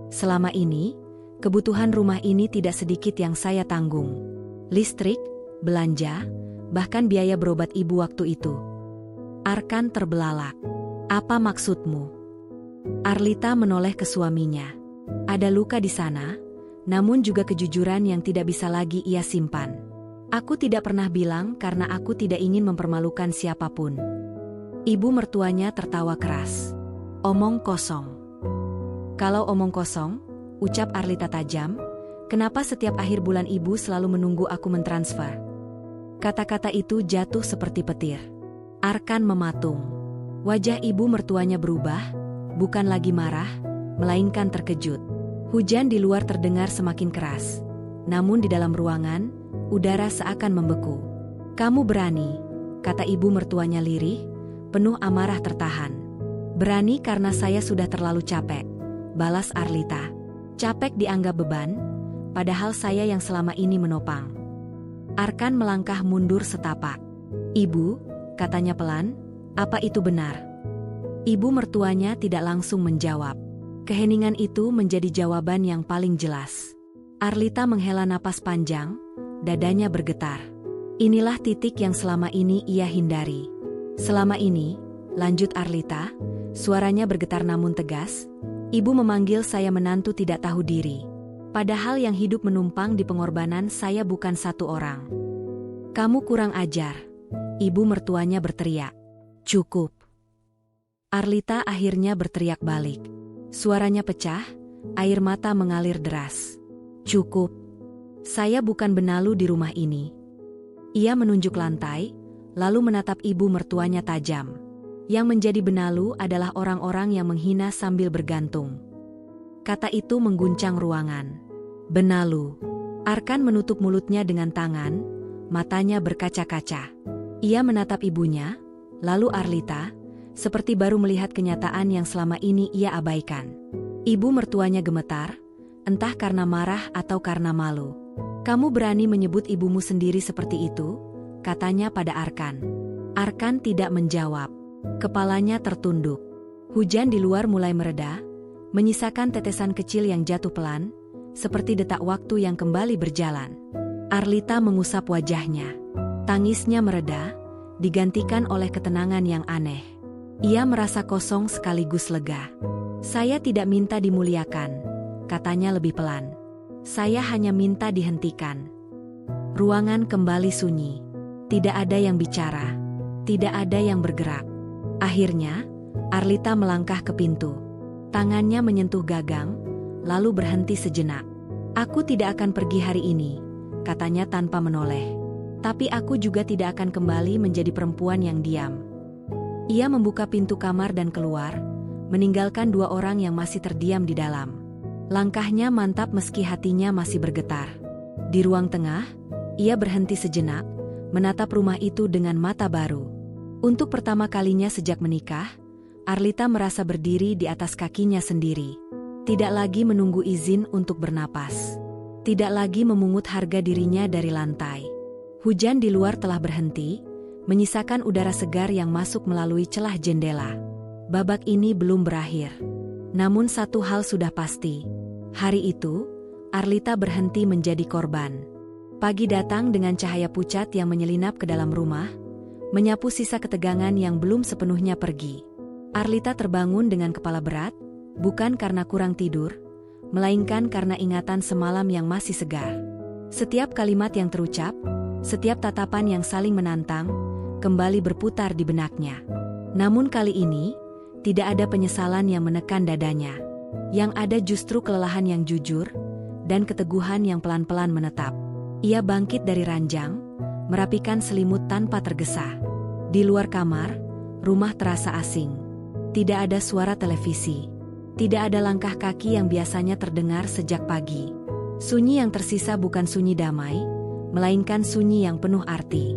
"Selama ini, kebutuhan rumah ini tidak sedikit yang saya tanggung. Listrik, belanja, bahkan biaya berobat ibu waktu itu." Arkan terbelalak. "Apa maksudmu?" Arlita menoleh ke suaminya. Ada luka di sana, namun juga kejujuran yang tidak bisa lagi ia simpan. "Aku tidak pernah bilang karena aku tidak ingin mempermalukan siapapun." Ibu mertuanya tertawa keras. "Omong kosong." "Kalau omong kosong," ucap Arlita tajam. Kenapa setiap akhir bulan ibu selalu menunggu aku mentransfer? Kata-kata itu jatuh seperti petir. Arkan mematung. Wajah ibu mertuanya berubah, bukan lagi marah, melainkan terkejut. Hujan di luar terdengar semakin keras. Namun di dalam ruangan, udara seakan membeku. Kamu berani, kata ibu mertuanya lirih, penuh amarah tertahan. Berani karena saya sudah terlalu capek, balas Arlita. Capek dianggap beban, padahal saya yang selama ini menopang. Arkan melangkah mundur setapak. Ibu, katanya pelan, apa itu benar? Ibu mertuanya tidak langsung menjawab. Keheningan itu menjadi jawaban yang paling jelas. Arlita menghela napas panjang, dadanya bergetar. Inilah titik yang selama ini ia hindari. Selama ini, lanjut Arlita, suaranya bergetar namun tegas, ibu memanggil saya menantu tidak tahu diri. Padahal yang hidup menumpang di pengorbanan saya bukan satu orang. Kamu kurang ajar, ibu mertuanya berteriak. Cukup. Arlita akhirnya berteriak balik. Suaranya pecah, air mata mengalir deras. Cukup. Saya bukan benalu di rumah ini. Ia menunjuk lantai, lalu menatap ibu mertuanya tajam. Yang menjadi benalu adalah orang-orang yang menghina sambil bergantung. Kata itu mengguncang ruangan. Benalu. Arkan menutup mulutnya dengan tangan, matanya berkaca-kaca. Ia menatap ibunya, lalu Arlita, seperti baru melihat kenyataan yang selama ini ia abaikan. Ibu mertuanya gemetar, entah karena marah atau karena malu. Kamu berani menyebut ibumu sendiri seperti itu? Katanya pada Arkan. Arkan tidak menjawab. Kepalanya tertunduk. Hujan di luar mulai mereda, menyisakan tetesan kecil yang jatuh pelan, seperti detak waktu yang kembali berjalan. Arlita mengusap wajahnya. Tangisnya mereda, digantikan oleh ketenangan yang aneh. Ia merasa kosong sekaligus lega. Saya tidak minta dimuliakan, katanya lebih pelan. Saya hanya minta dihentikan. Ruangan kembali sunyi. Tidak ada yang bicara. Tidak ada yang bergerak. Akhirnya, Arlita melangkah ke pintu. Tangannya menyentuh gagang, lalu berhenti sejenak. Aku tidak akan pergi hari ini, katanya tanpa menoleh. Tapi aku juga tidak akan kembali menjadi perempuan yang diam. Ia membuka pintu kamar dan keluar, meninggalkan dua orang yang masih terdiam di dalam. Langkahnya mantap meski hatinya masih bergetar. Di ruang tengah, ia berhenti sejenak, menatap rumah itu dengan mata baru. Untuk pertama kalinya sejak menikah, Arlita merasa berdiri di atas kakinya sendiri. Tidak lagi menunggu izin untuk bernapas. Tidak lagi memungut harga dirinya dari lantai. Hujan di luar telah berhenti, menyisakan udara segar yang masuk melalui celah jendela. Babak ini belum berakhir. Namun satu hal sudah pasti. Hari itu, Arlita berhenti menjadi korban. Pagi datang dengan cahaya pucat yang menyelinap ke dalam rumah, menyapu sisa ketegangan yang belum sepenuhnya pergi. Arlita terbangun dengan kepala berat, bukan karena kurang tidur, melainkan karena ingatan semalam yang masih segar. Setiap kalimat yang terucap, setiap tatapan yang saling menantang, kembali berputar di benaknya. Namun kali ini, tidak ada penyesalan yang menekan dadanya. Yang ada justru kelelahan yang jujur, dan keteguhan yang pelan-pelan menetap. Ia bangkit dari ranjang, merapikan selimut tanpa tergesa. Di luar kamar, rumah terasa asing. Tidak ada suara televisi. Tidak ada langkah kaki yang biasanya terdengar sejak pagi. Sunyi yang tersisa bukan sunyi damai, melainkan sunyi yang penuh arti.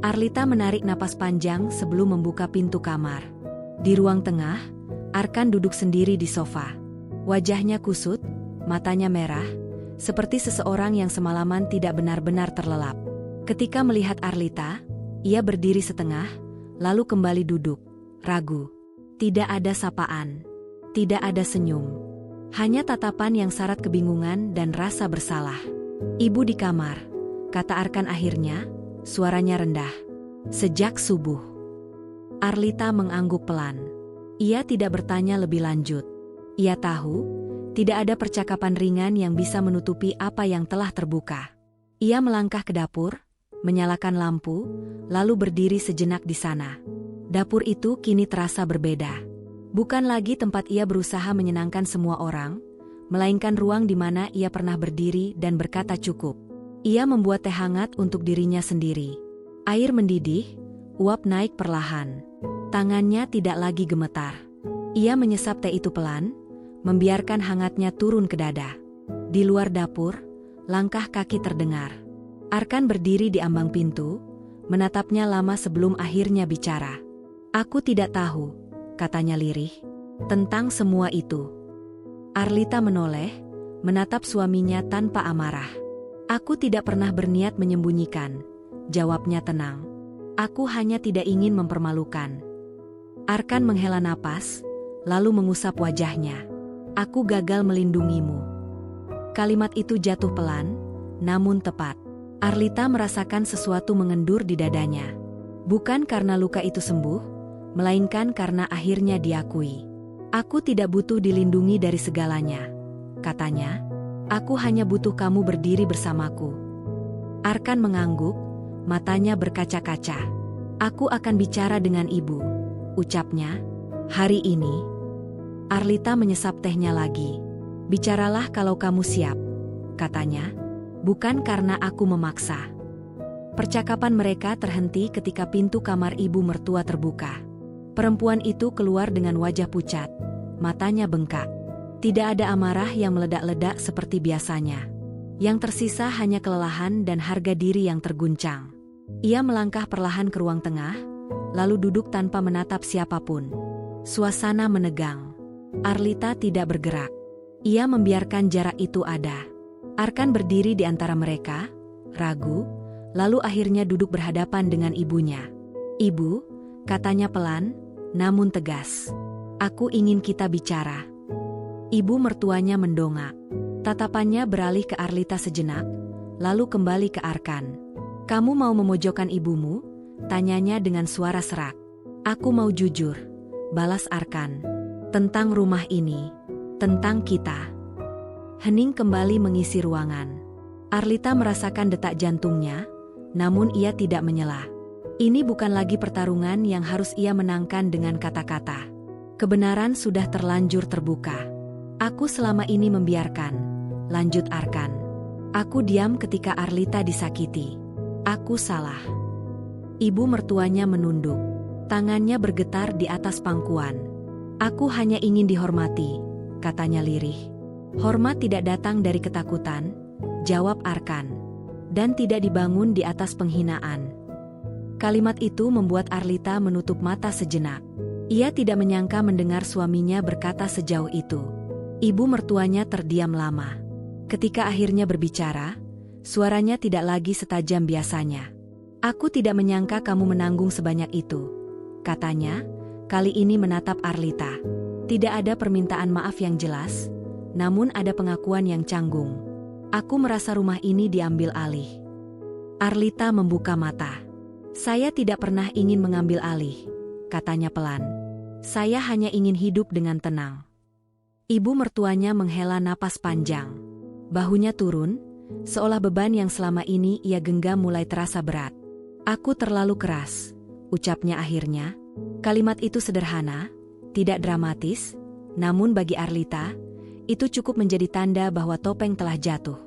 Arlita menarik napas panjang sebelum membuka pintu kamar. Di ruang tengah, Arkan duduk sendiri di sofa. Wajahnya kusut, matanya merah, seperti seseorang yang semalaman tidak benar-benar terlelap. Ketika melihat Arlita, ia berdiri setengah, lalu kembali duduk, ragu. Tidak ada sapaan. Tidak ada senyum. Hanya tatapan yang syarat kebingungan dan rasa bersalah. Ibu di kamar, kata Arkan akhirnya, suaranya rendah. Sejak subuh. Arlita mengangguk pelan. Ia tidak bertanya lebih lanjut. Ia tahu, tidak ada percakapan ringan yang bisa menutupi apa yang telah terbuka. Ia melangkah ke dapur, menyalakan lampu, lalu berdiri sejenak di sana. Dapur itu kini terasa berbeda. Bukan lagi tempat ia berusaha menyenangkan semua orang, melainkan ruang di mana ia pernah berdiri dan berkata cukup. Ia membuat teh hangat untuk dirinya sendiri. Air mendidih, uap naik perlahan. Tangannya tidak lagi gemetar. Ia menyesap teh itu pelan, membiarkan hangatnya turun ke dada. Di luar dapur, langkah kaki terdengar. Arkan berdiri di ambang pintu, menatapnya lama sebelum akhirnya bicara. "Aku tidak tahu," katanya lirih, "tentang semua itu." Arlita menoleh, menatap suaminya tanpa amarah. "Aku tidak pernah berniat menyembunyikan," jawabnya tenang. "Aku hanya tidak ingin mempermalukan." Arkan menghela napas, lalu mengusap wajahnya. "Aku gagal melindungimu." Kalimat itu jatuh pelan, namun tepat. Arlita merasakan sesuatu mengendur di dadanya. Bukan karena luka itu sembuh, melainkan karena akhirnya diakui. "Aku tidak butuh dilindungi dari segalanya," katanya. "Aku hanya butuh kamu berdiri bersamaku." Arkan mengangguk, matanya berkaca-kaca. "Aku akan bicara dengan ibu," ucapnya. "Hari ini." Arlita menyesap tehnya lagi. "Bicaralah kalau kamu siap," katanya. "Bukan karena aku memaksa." Percakapan mereka terhenti ketika pintu kamar ibu mertua terbuka. Perempuan itu keluar dengan wajah pucat, matanya bengkak. Tidak ada amarah yang meledak-ledak seperti biasanya. Yang tersisa hanya kelelahan dan harga diri yang terguncang. Ia melangkah perlahan ke ruang tengah, lalu duduk tanpa menatap siapapun. Suasana menegang. Arlita tidak bergerak. Ia membiarkan jarak itu ada. Arkan berdiri di antara mereka, ragu, lalu akhirnya duduk berhadapan dengan ibunya. "Ibu," katanya pelan, namun tegas. "Aku ingin kita bicara." Ibu mertuanya mendongak. Tatapannya beralih ke Arlita sejenak, lalu kembali ke Arkan. "Kamu mau memojokkan ibumu?" tanyanya dengan suara serak. "Aku mau jujur," balas Arkan. "Tentang rumah ini, tentang kita." Hening kembali mengisi ruangan. Arlita merasakan detak jantungnya, namun ia tidak menyela. Ini bukan lagi pertarungan yang harus ia menangkan dengan kata-kata. Kebenaran sudah terlanjur terbuka. "Aku selama ini membiarkan," lanjut Arkan. "Aku diam ketika Arlita disakiti. Aku salah." Ibu mertuanya menunduk. Tangannya bergetar di atas pangkuan. "Aku hanya ingin dihormati," katanya lirih. "Hormat tidak datang dari ketakutan," jawab Arkan. "Dan tidak dibangun di atas penghinaan." Kalimat itu membuat Arlita menutup mata sejenak. Ia tidak menyangka mendengar suaminya berkata sejauh itu. Ibu mertuanya terdiam lama. Ketika akhirnya berbicara, suaranya tidak lagi setajam biasanya. "Aku tidak menyangka kamu menanggung sebanyak itu," katanya, kali ini menatap Arlita. Tidak ada permintaan maaf yang jelas, namun ada pengakuan yang canggung. "Aku merasa rumah ini diambil alih." Arlita membuka mata. "Saya tidak pernah ingin mengambil alih," katanya pelan. "Saya hanya ingin hidup dengan tenang." Ibu mertuanya menghela napas panjang. Bahunya turun, seolah beban yang selama ini ia genggam mulai terasa berat. "Aku terlalu keras," ucapnya akhirnya. Kalimat itu sederhana, tidak dramatis, namun bagi Arlita, itu cukup menjadi tanda bahwa topeng telah jatuh.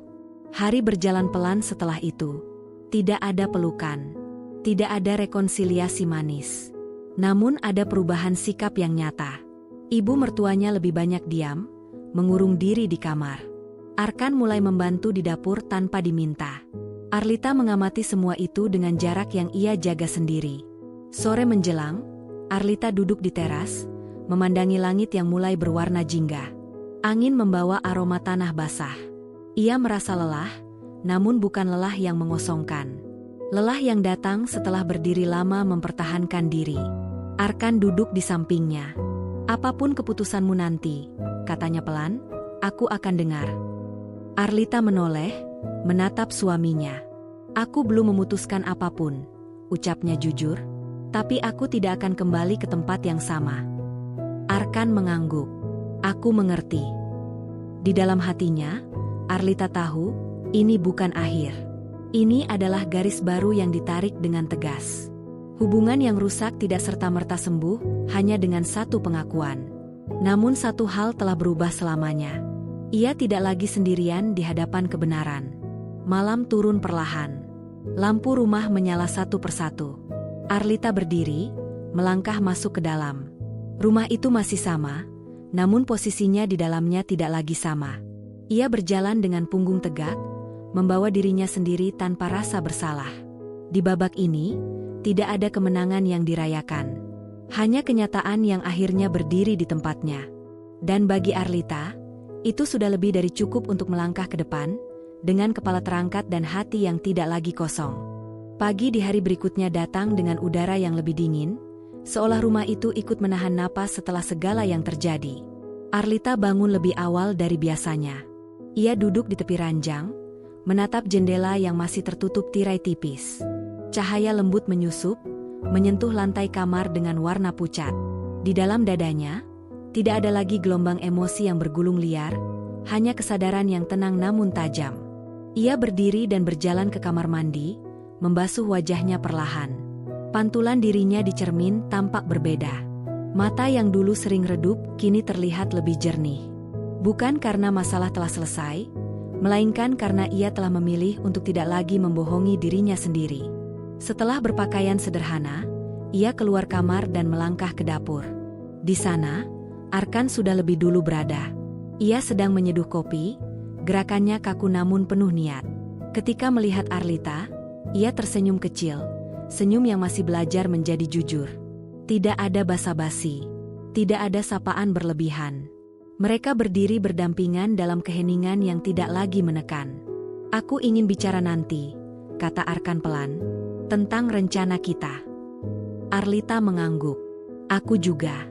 Hari berjalan pelan setelah itu. Tidak ada pelukan. Tidak ada rekonsiliasi manis. Namun ada perubahan sikap yang nyata. Ibu mertuanya lebih banyak diam, mengurung diri di kamar. Arkan mulai membantu di dapur tanpa diminta. Arlita mengamati semua itu dengan jarak yang ia jaga sendiri. Sore menjelang, Arlita duduk di teras, memandangi langit yang mulai berwarna jingga. Angin membawa aroma tanah basah. Ia merasa lelah, namun bukan lelah yang mengosongkan. Lelah yang datang setelah berdiri lama mempertahankan diri. Arkan duduk di sampingnya. "Apapun keputusanmu nanti," katanya pelan, "aku akan dengar." Arlita menoleh, menatap suaminya. "Aku belum memutuskan apapun," ucapnya jujur, "tapi aku tidak akan kembali ke tempat yang sama." Arkan mengangguk. "Aku mengerti." Di dalam hatinya, Arlita tahu, ini bukan akhir. Ini adalah garis baru yang ditarik dengan tegas. Hubungan yang rusak tidak serta-merta sembuh hanya dengan satu pengakuan. Namun satu hal telah berubah selamanya. Ia tidak lagi sendirian di hadapan kebenaran. Malam turun perlahan. Lampu rumah menyala satu persatu. Arlita berdiri, melangkah masuk ke dalam. Rumah itu masih sama, namun posisinya di dalamnya tidak lagi sama. Ia berjalan dengan punggung tegak, membawa dirinya sendiri tanpa rasa bersalah. Di babak ini, tidak ada kemenangan yang dirayakan. Hanya kenyataan yang akhirnya berdiri di tempatnya. Dan bagi Arlita, itu sudah lebih dari cukup untuk melangkah ke depan, dengan kepala terangkat dan hati yang tidak lagi kosong. Pagi di hari berikutnya datang dengan udara yang lebih dingin, seolah rumah itu ikut menahan napas setelah segala yang terjadi. Arlita bangun lebih awal dari biasanya. Ia duduk di tepi ranjang, menatap jendela yang masih tertutup tirai tipis. Cahaya lembut menyusup, menyentuh lantai kamar dengan warna pucat. Di dalam dadanya, tidak ada lagi gelombang emosi yang bergulung liar, hanya kesadaran yang tenang namun tajam. Ia berdiri dan berjalan ke kamar mandi, membasuh wajahnya perlahan. Pantulan dirinya di cermin tampak berbeda. Mata yang dulu sering redup, kini terlihat lebih jernih. Bukan karena masalah telah selesai, melainkan karena ia telah memilih untuk tidak lagi membohongi dirinya sendiri. Setelah berpakaian sederhana, ia keluar kamar dan melangkah ke dapur. Di sana, Arkan sudah lebih dulu berada. Ia sedang menyeduh kopi, gerakannya kaku namun penuh niat. Ketika melihat Arlita, ia tersenyum kecil, senyum yang masih belajar menjadi jujur. Tidak ada basa-basi, tidak ada sapaan berlebihan. Mereka berdiri berdampingan dalam keheningan yang tidak lagi menekan. "Aku ingin bicara nanti," kata Arkan pelan, "tentang rencana kita." Arlita mengangguk. "Aku juga."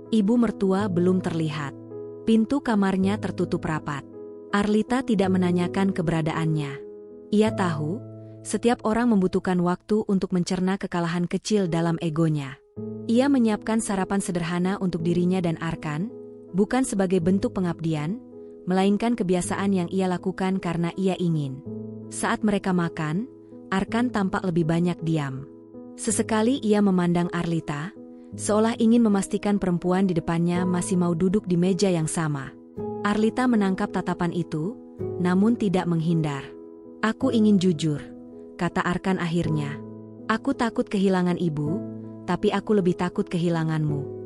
Ibu mertua belum terlihat. Pintu kamarnya tertutup rapat. Arlita tidak menanyakan keberadaannya. Ia tahu, setiap orang membutuhkan waktu untuk mencerna kekalahan kecil dalam egonya. Ia menyiapkan sarapan sederhana untuk dirinya dan Arkan, bukan sebagai bentuk pengabdian, melainkan kebiasaan yang ia lakukan karena ia ingin. Saat mereka makan, Arkan tampak lebih banyak diam. Sesekali ia memandang Arlita, seolah ingin memastikan perempuan di depannya masih mau duduk di meja yang sama. Arlita menangkap tatapan itu, namun tidak menghindar. "Aku ingin jujur," kata Arkan akhirnya. "Aku takut kehilangan ibu, tapi aku lebih takut kehilanganmu."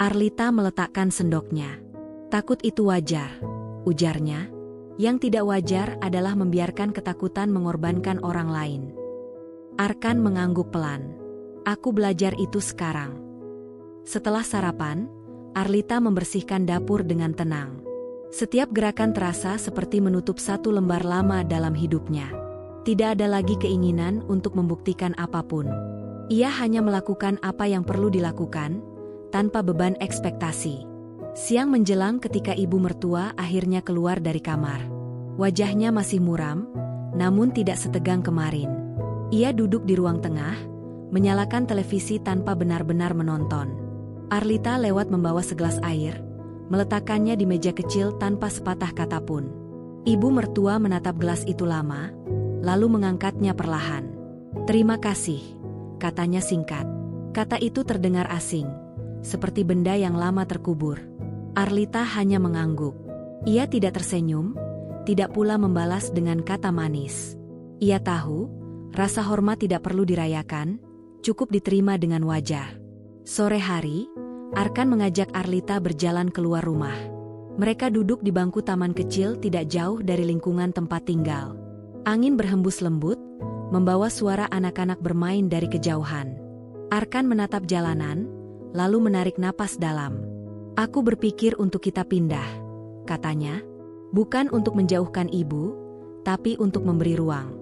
Arlita meletakkan sendoknya. "Takut itu wajar," ujarnya. "Yang tidak wajar adalah membiarkan ketakutan mengorbankan orang lain." Arkan mengangguk pelan. "Aku belajar itu sekarang." Setelah sarapan, Arlita membersihkan dapur dengan tenang. Setiap gerakan terasa seperti menutup satu lembar lama dalam hidupnya. Tidak ada lagi keinginan untuk membuktikan apapun. Ia hanya melakukan apa yang perlu dilakukan, tanpa beban ekspektasi. Siang menjelang ketika ibu mertua akhirnya keluar dari kamar. Wajahnya masih muram, namun tidak setegang kemarin. Ia duduk di ruang tengah, menyalakan televisi tanpa benar-benar menonton. Arlita lewat membawa segelas air, meletakkannya di meja kecil tanpa sepatah kata pun. Ibu mertua menatap gelas itu lama, lalu mengangkatnya perlahan. "Terima kasih," katanya singkat. Kata itu terdengar asing, seperti benda yang lama terkubur. Arlita hanya mengangguk. Ia tidak tersenyum, tidak pula membalas dengan kata manis. Ia tahu, rasa hormat tidak perlu dirayakan, cukup diterima dengan wajar. Sore hari, Arkan mengajak Arlita berjalan keluar rumah. Mereka duduk di bangku taman kecil tidak jauh dari lingkungan tempat tinggal. Angin berhembus lembut, membawa suara anak-anak bermain dari kejauhan. Arkan menatap jalanan, lalu menarik napas dalam. "Aku berpikir untuk kita pindah," katanya. "Bukan untuk menjauhkan ibu, tapi untuk memberi ruang."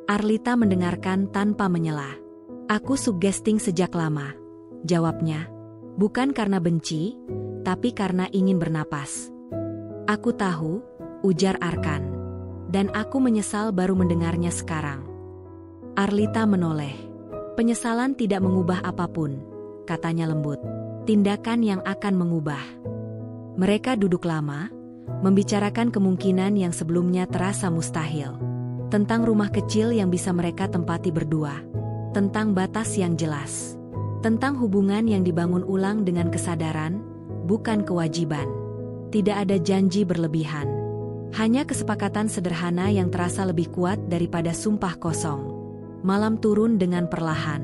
Arlita mendengarkan tanpa menyelah. "Aku suggesting sejak lama," jawabnya. "Bukan karena benci, tapi karena ingin bernapas." "Aku tahu," ujar Arkan. "Dan aku menyesal baru mendengarnya sekarang." Arlita menoleh. "Penyesalan tidak mengubah apapun," katanya lembut. "Tindakan yang akan mengubah." Mereka duduk lama, membicarakan kemungkinan yang sebelumnya terasa mustahil. Tentang rumah kecil yang bisa mereka tempati berdua. Tentang batas yang jelas. Tentang hubungan yang dibangun ulang dengan kesadaran, bukan kewajiban. Tidak ada janji berlebihan. Hanya kesepakatan sederhana yang terasa lebih kuat daripada sumpah kosong. Malam turun dengan perlahan.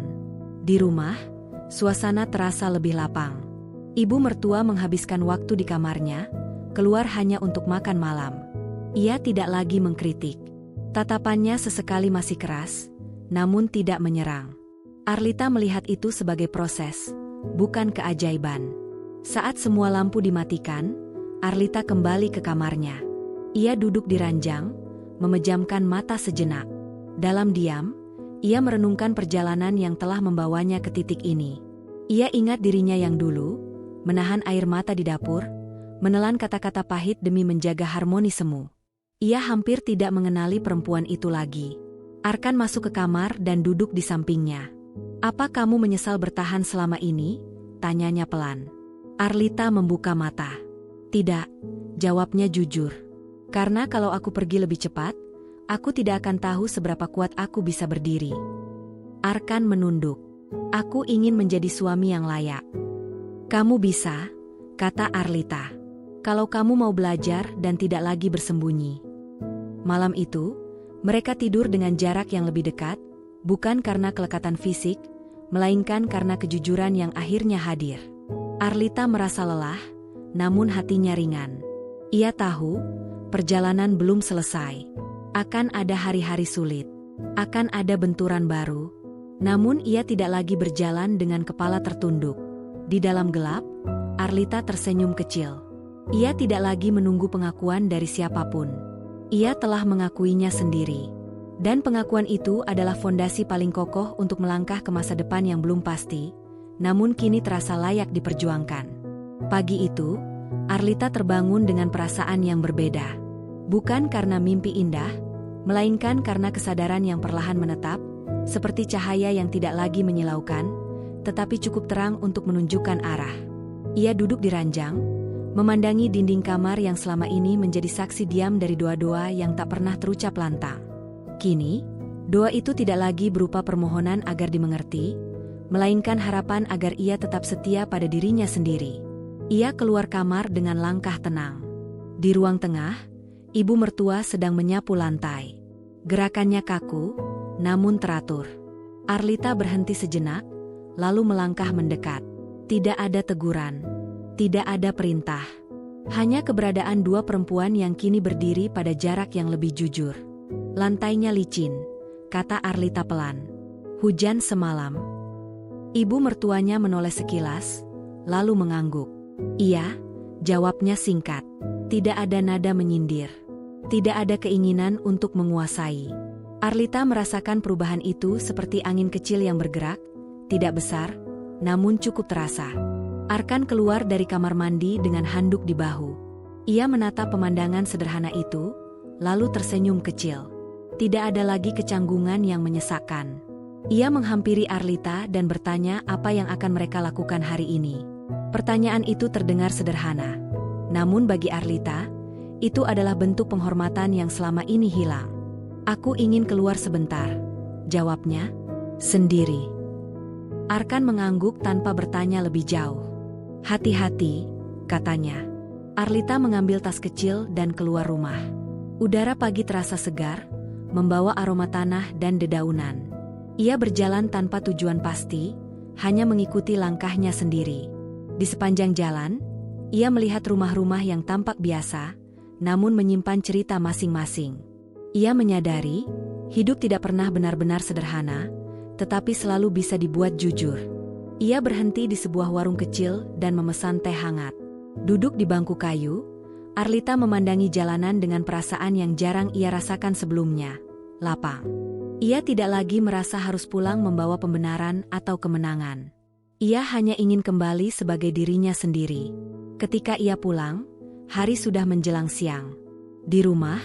Di rumah, suasana terasa lebih lapang. Ibu mertua menghabiskan waktu di kamarnya, keluar hanya untuk makan malam. Ia tidak lagi mengkritik. Tatapannya sesekali masih keras, namun tidak menyerang. Arlita melihat itu sebagai proses, bukan keajaiban. Saat semua lampu dimatikan, Arlita kembali ke kamarnya. Ia duduk di ranjang, memejamkan mata sejenak. Dalam diam, ia merenungkan perjalanan yang telah membawanya ke titik ini. Ia ingat dirinya yang dulu, menahan air mata di dapur, menelan kata-kata pahit demi menjaga harmoni semu. Ia hampir tidak mengenali perempuan itu lagi. Arkan masuk ke kamar dan duduk di sampingnya. "Apa kamu menyesal bertahan selama ini?" tanyanya pelan. Arlita membuka mata. "Tidak," jawabnya jujur. "Karena kalau aku pergi lebih cepat, aku tidak akan tahu seberapa kuat aku bisa berdiri." Arkan menunduk. "Aku ingin menjadi suami yang layak." "Kamu bisa," kata Arlita. "Kalau kamu mau belajar dan tidak lagi bersembunyi." Malam itu, mereka tidur dengan jarak yang lebih dekat, bukan karena kelekatan fisik, melainkan karena kejujuran yang akhirnya hadir. Arlita merasa lelah, namun hatinya ringan. Ia tahu, perjalanan belum selesai. Akan ada hari-hari sulit. Akan ada benturan baru. Namun ia tidak lagi berjalan dengan kepala tertunduk. Di dalam gelap, Arlita tersenyum kecil. Ia tidak lagi menunggu pengakuan dari siapapun. Ia telah mengakuinya sendiri. Dan pengakuan itu adalah fondasi paling kokoh untuk melangkah ke masa depan yang belum pasti, namun kini terasa layak diperjuangkan. Pagi itu, Arlita terbangun dengan perasaan yang berbeda. Bukan karena mimpi indah, melainkan karena kesadaran yang perlahan menetap, seperti cahaya yang tidak lagi menyilaukan, tetapi cukup terang untuk menunjukkan arah. Ia duduk di ranjang, memandangi dinding kamar yang selama ini menjadi saksi diam dari doa-doa yang tak pernah terucap lantang. Kini, doa itu tidak lagi berupa permohonan agar dimengerti, melainkan harapan agar ia tetap setia pada dirinya sendiri. Ia keluar kamar dengan langkah tenang. Di ruang tengah, ibu mertua sedang menyapu lantai. Gerakannya kaku, namun teratur. Arlita berhenti sejenak, lalu melangkah mendekat. Tidak ada teguran. Tidak ada perintah. Hanya keberadaan dua perempuan yang kini berdiri pada jarak yang lebih jujur. "Lantainya licin," kata Arlita pelan. "Hujan semalam." Ibu mertuanya menoleh sekilas, lalu mengangguk. "Iya," jawabnya singkat. Tidak ada nada menyindir. Tidak ada keinginan untuk menguasai. Arlita merasakan perubahan itu seperti angin kecil yang bergerak, tidak besar, namun cukup terasa. Arkan keluar dari kamar mandi dengan handuk di bahu. Ia menatap pemandangan sederhana itu, lalu tersenyum kecil. Tidak ada lagi kecanggungan yang menyesakkan. Ia menghampiri Arlita dan bertanya apa yang akan mereka lakukan hari ini. Pertanyaan itu terdengar sederhana. Namun bagi Arlita, itu adalah bentuk penghormatan yang selama ini hilang. "Aku ingin keluar sebentar," jawabnya, "sendiri." Arkan mengangguk tanpa bertanya lebih jauh. "Hati-hati," katanya. Arlita mengambil tas kecil dan keluar rumah. Udara pagi terasa segar, membawa aroma tanah dan dedaunan. Ia berjalan tanpa tujuan pasti, hanya mengikuti langkahnya sendiri. Di sepanjang jalan, ia melihat rumah-rumah yang tampak biasa, namun menyimpan cerita masing-masing. Ia menyadari, hidup tidak pernah benar-benar sederhana, tetapi selalu bisa dibuat jujur. Ia berhenti di sebuah warung kecil dan memesan teh hangat. Duduk di bangku kayu, Arlita memandangi jalanan dengan perasaan yang jarang ia rasakan sebelumnya, lapang. Ia tidak lagi merasa harus pulang membawa pembenaran atau kemenangan. Ia hanya ingin kembali sebagai dirinya sendiri. Ketika ia pulang, hari sudah menjelang siang. Di rumah,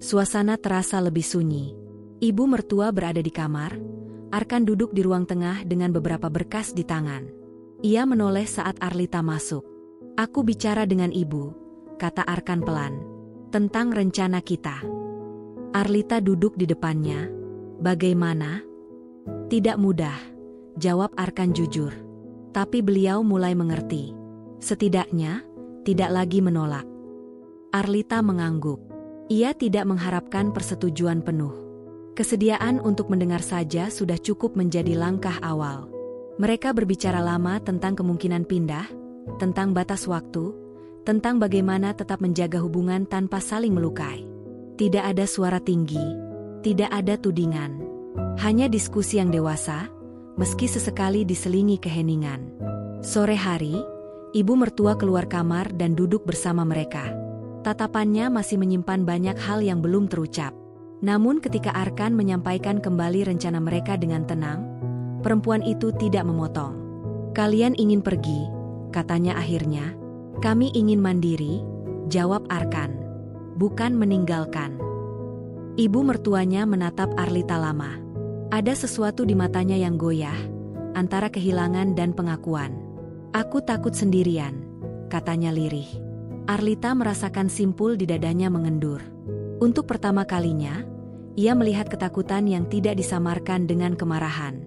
suasana terasa lebih sunyi. Ibu mertua berada di kamar, Arkan duduk di ruang tengah dengan beberapa berkas di tangan. Ia menoleh saat Arlita masuk. "Aku bicara dengan ibu," kata Arkan pelan, "tentang rencana kita." Arlita duduk di depannya. "Bagaimana?" "Tidak mudah," jawab Arkan jujur. Tapi beliau mulai mengerti. Setidaknya, tidak lagi menolak. Arlita mengangguk. Ia tidak mengharapkan persetujuan penuh. Kesediaan untuk mendengar saja sudah cukup menjadi langkah awal. Mereka berbicara lama tentang kemungkinan pindah, tentang batas waktu, tentang bagaimana tetap menjaga hubungan tanpa saling melukai. Tidak ada suara tinggi, tidak ada tudingan. Hanya diskusi yang dewasa, meski sesekali diselingi keheningan. Sore hari, ibu mertua keluar kamar dan duduk bersama mereka. Tatapannya masih menyimpan banyak hal yang belum terucap. Namun ketika Arkan menyampaikan kembali rencana mereka dengan tenang, perempuan itu tidak memotong. "Kalian ingin pergi," katanya akhirnya. "Kami ingin mandiri," jawab Arkan. "Bukan meninggalkan." Ibu mertuanya menatap Arlita lama. Ada sesuatu di matanya yang goyah, antara kehilangan dan pengakuan. "Aku takut sendirian," katanya lirih. Arlita merasakan simpul di dadanya mengendur. Untuk pertama kalinya, ia melihat ketakutan yang tidak disamarkan dengan kemarahan.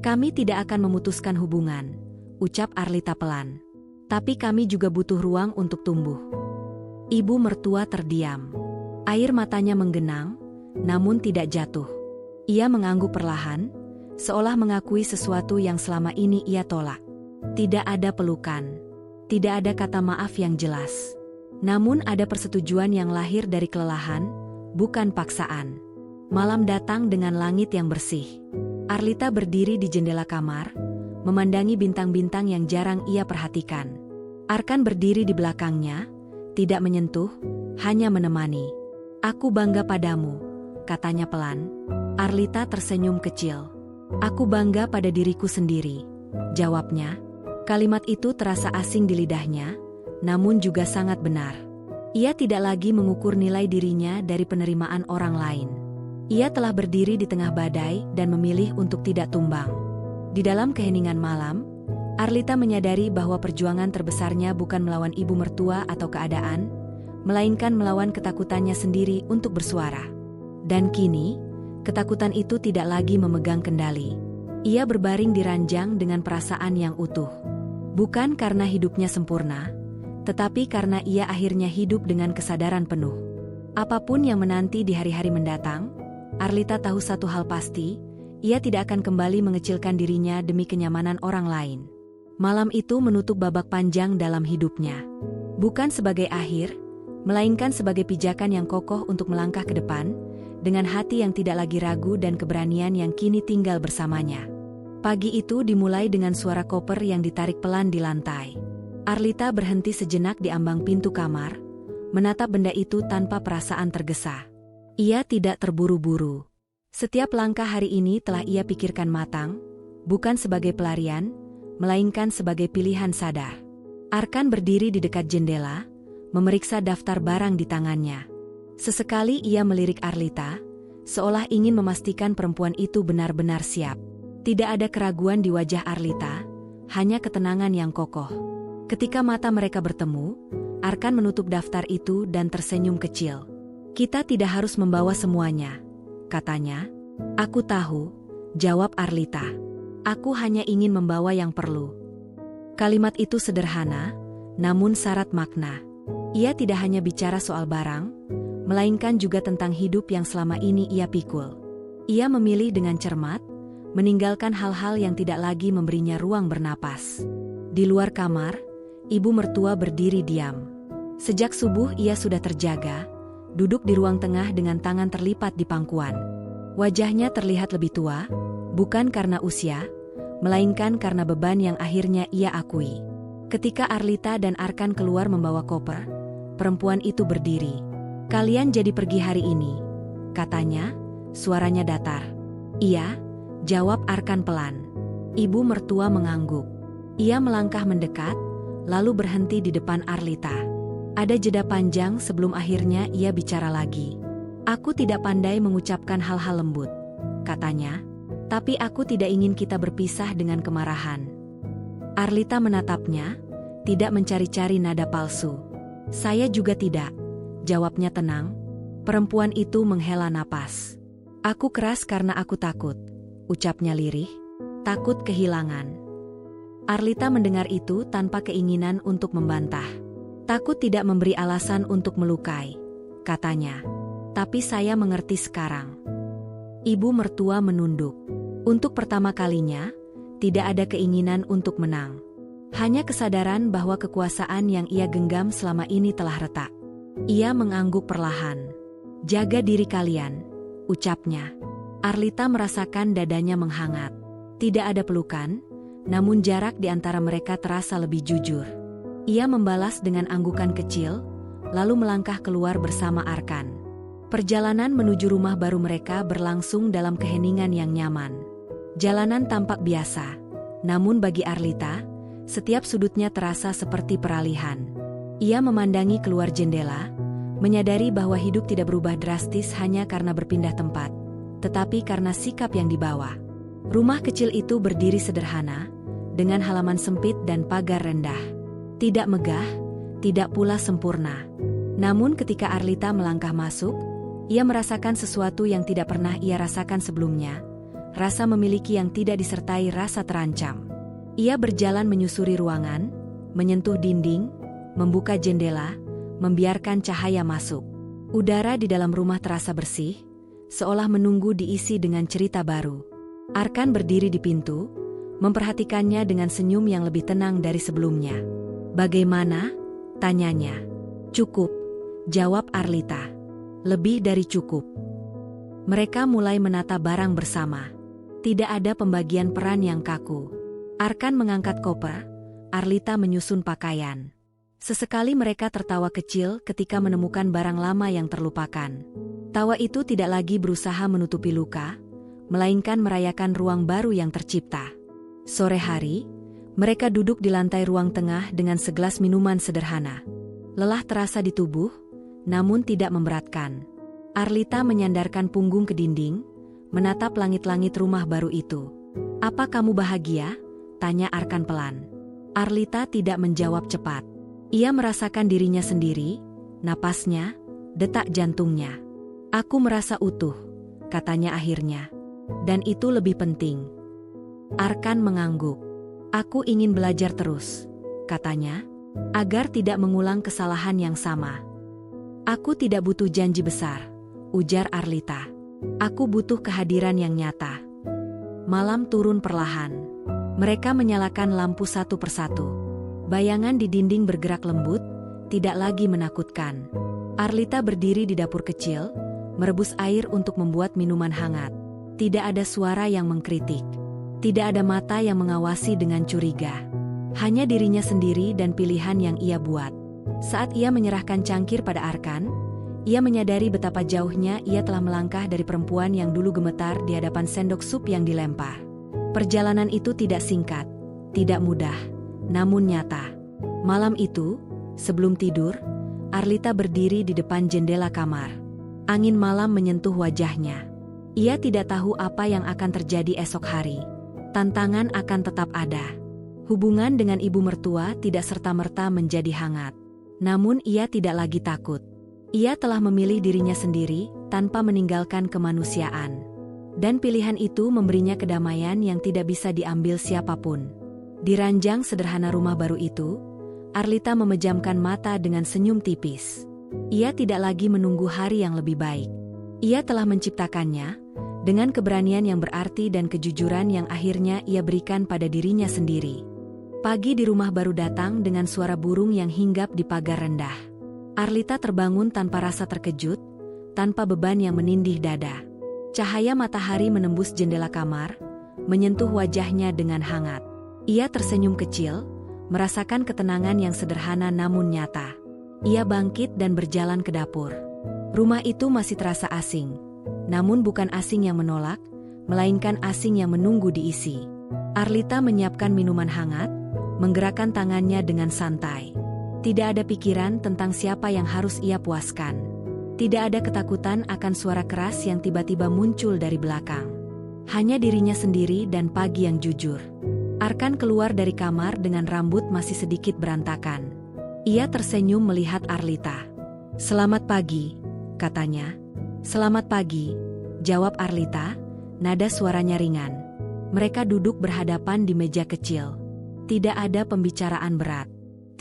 "Kami tidak akan memutuskan hubungan," ucap Arlita pelan. "Tapi kami juga butuh ruang untuk tumbuh." Ibu mertua terdiam. Air matanya menggenang, namun tidak jatuh. Ia mengangguk perlahan, seolah mengakui sesuatu yang selama ini ia tolak. Tidak ada pelukan. Tidak ada kata maaf yang jelas. Namun ada persetujuan yang lahir dari kelelahan, bukan paksaan. Malam datang dengan langit yang bersih. Arlita berdiri di jendela kamar, memandangi bintang-bintang yang jarang ia perhatikan. Arkan berdiri di belakangnya, tidak menyentuh, hanya menemani. "Aku bangga padamu," katanya pelan. Arlita tersenyum kecil. "Aku bangga pada diriku sendiri," jawabnya. Kalimat itu terasa asing di lidahnya, namun juga sangat benar. Ia tidak lagi mengukur nilai dirinya dari penerimaan orang lain. Ia telah berdiri di tengah badai dan memilih untuk tidak tumbang. Di dalam keheningan malam, Arlita menyadari bahwa perjuangan terbesarnya bukan melawan ibu mertua atau keadaan, melainkan melawan ketakutannya sendiri untuk bersuara. Dan kini, ketakutan itu tidak lagi memegang kendali. Ia berbaring di ranjang dengan perasaan yang utuh. Bukan karena hidupnya sempurna, tetapi karena ia akhirnya hidup dengan kesadaran penuh. Apapun yang menanti di hari-hari mendatang, Arlita tahu satu hal pasti, ia tidak akan kembali mengecilkan dirinya demi kenyamanan orang lain. Malam itu menutup babak panjang dalam hidupnya. Bukan sebagai akhir, melainkan sebagai pijakan yang kokoh untuk melangkah ke depan, dengan hati yang tidak lagi ragu dan keberanian yang kini tinggal bersamanya. Pagi itu dimulai dengan suara koper yang ditarik pelan di lantai. Arlita berhenti sejenak di ambang pintu kamar, menatap benda itu tanpa perasaan tergesa. Ia tidak terburu-buru. Setiap langkah hari ini telah ia pikirkan matang, bukan sebagai pelarian, melainkan sebagai pilihan sadar. Arkan berdiri di dekat jendela, memeriksa daftar barang di tangannya. Sesekali ia melirik Arlita, seolah ingin memastikan perempuan itu benar-benar siap. Tidak ada keraguan di wajah Arlita, hanya ketenangan yang kokoh. Ketika mata mereka bertemu, Arkan menutup daftar itu dan tersenyum kecil. "Kita tidak harus membawa semuanya," katanya. "Aku tahu," jawab Arlita. "Aku hanya ingin membawa yang perlu." Kalimat itu sederhana, namun syarat makna. Ia tidak hanya bicara soal barang, melainkan juga tentang hidup yang selama ini ia pikul. Ia memilih dengan cermat, meninggalkan hal-hal yang tidak lagi memberinya ruang bernapas. Di luar kamar, ibu mertua berdiri diam. Sejak subuh ia sudah terjaga, duduk di ruang tengah dengan tangan terlipat di pangkuan. Wajahnya terlihat lebih tua, bukan karena usia, melainkan karena beban yang akhirnya ia akui. Ketika Arlita dan Arkan keluar membawa koper, perempuan itu berdiri. "Kalian jadi pergi hari ini," katanya, suaranya datar. "Iya," jawab Arkan pelan. Ibu mertua mengangguk. Ia melangkah mendekat, lalu berhenti di depan Arlita. Ada jeda panjang sebelum akhirnya ia bicara lagi. "Aku tidak pandai mengucapkan hal-hal lembut," katanya, "tapi aku tidak ingin kita berpisah dengan kemarahan." Arlita menatapnya, tidak mencari-cari nada palsu. "Saya juga tidak," jawabnya tenang. Perempuan itu menghela napas. "Aku keras karena aku takut," ucapnya lirih. "Takut kehilangan." Arlita mendengar itu tanpa keinginan untuk membantah. Takut tidak memberi alasan untuk melukai, katanya. Tapi saya mengerti sekarang. Ibu mertua menunduk. Untuk pertama kalinya, tidak ada keinginan untuk menang. Hanya kesadaran bahwa kekuasaan yang ia genggam selama ini telah retak. Ia mengangguk perlahan. Jaga diri kalian, ucapnya. Arlita merasakan dadanya menghangat. Tidak ada pelukan, namun jarak di antara mereka terasa lebih jujur. Ia membalas dengan anggukan kecil, lalu melangkah keluar bersama Arkan. Perjalanan menuju rumah baru mereka berlangsung dalam keheningan yang nyaman. Jalanan tampak biasa, namun bagi Arlita, setiap sudutnya terasa seperti peralihan. Ia memandangi keluar jendela, menyadari bahwa hidup tidak berubah drastis hanya karena berpindah tempat, tetapi karena sikap yang dibawa. Rumah kecil itu berdiri sederhana, dengan halaman sempit dan pagar rendah. Tidak megah, tidak pula sempurna. Namun ketika Arlita melangkah masuk, ia merasakan sesuatu yang tidak pernah ia rasakan sebelumnya, rasa memiliki yang tidak disertai rasa terancam. Ia berjalan menyusuri ruangan, menyentuh dinding, membuka jendela, membiarkan cahaya masuk. Udara di dalam rumah terasa bersih, seolah menunggu diisi dengan cerita baru. Arkan berdiri di pintu, memperhatikannya dengan senyum yang lebih tenang dari sebelumnya. "Bagaimana?" tanyanya. "Cukup," jawab Arlita. "Lebih dari cukup." Mereka mulai menata barang bersama. Tidak ada pembagian peran yang kaku. Arkan mengangkat koper, Arlita menyusun pakaian. Sesekali mereka tertawa kecil ketika menemukan barang lama yang terlupakan. Tawa itu tidak lagi berusaha menutupi luka, melainkan merayakan ruang baru yang tercipta. Sore hari, mereka duduk di lantai ruang tengah dengan segelas minuman sederhana. Lelah terasa di tubuh, namun tidak memberatkan. Arlita menyandarkan punggung ke dinding, menatap langit-langit rumah baru itu. "Apa kamu bahagia?" tanya Arkan pelan. Arlita tidak menjawab cepat. Ia merasakan dirinya sendiri, napasnya, detak jantungnya. "Aku merasa utuh," katanya akhirnya. "Dan itu lebih penting." Arkan mengangguk. "Aku ingin belajar terus," katanya, "agar tidak mengulang kesalahan yang sama." "Aku tidak butuh janji besar," ujar Arlita. "Aku butuh kehadiran yang nyata." Malam turun perlahan. Mereka menyalakan lampu satu persatu. Bayangan di dinding bergerak lembut, tidak lagi menakutkan. Arlita berdiri di dapur kecil, merebus air untuk membuat minuman hangat. Tidak ada suara yang mengkritik. Tidak ada mata yang mengawasi dengan curiga. Hanya dirinya sendiri dan pilihan yang ia buat. Saat ia menyerahkan cangkir pada Arkan, ia menyadari betapa jauhnya ia telah melangkah dari perempuan yang dulu gemetar di hadapan sendok sup yang dilempar. Perjalanan itu tidak singkat, tidak mudah, namun nyata. Malam itu, sebelum tidur, Arlita berdiri di depan jendela kamar. Angin malam menyentuh wajahnya. Ia tidak tahu apa yang akan terjadi esok hari. Tantangan akan tetap ada. Hubungan dengan ibu mertua tidak serta-merta menjadi hangat. Namun ia tidak lagi takut. Ia telah memilih dirinya sendiri tanpa meninggalkan kemanusiaan. Dan pilihan itu memberinya kedamaian yang tidak bisa diambil siapapun. Di ranjang sederhana rumah baru itu, Arlita memejamkan mata dengan senyum tipis. Ia tidak lagi menunggu hari yang lebih baik. Ia telah menciptakannya, dengan keberanian yang berarti dan kejujuran yang akhirnya ia berikan pada dirinya sendiri. Pagi di rumah baru datang dengan suara burung yang hinggap di pagar rendah. Arlita terbangun tanpa rasa terkejut, tanpa beban yang menindih dada. Cahaya matahari menembus jendela kamar, menyentuh wajahnya dengan hangat. Ia tersenyum kecil, merasakan ketenangan yang sederhana namun nyata. Ia bangkit dan berjalan ke dapur. Rumah itu masih terasa asing, namun bukan asing yang menolak, melainkan asing yang menunggu diisi. Arlita menyiapkan minuman hangat, menggerakkan tangannya dengan santai. Tidak ada pikiran tentang siapa yang harus ia puaskan. Tidak ada ketakutan akan suara keras yang tiba-tiba muncul dari belakang. Hanya dirinya sendiri dan pagi yang jujur. Arkan keluar dari kamar dengan rambut masih sedikit berantakan. Ia tersenyum melihat Arlita. "Selamat pagi," katanya. "Selamat pagi," jawab Arlita, nada suaranya ringan. Mereka duduk berhadapan di meja kecil. Tidak ada pembicaraan berat.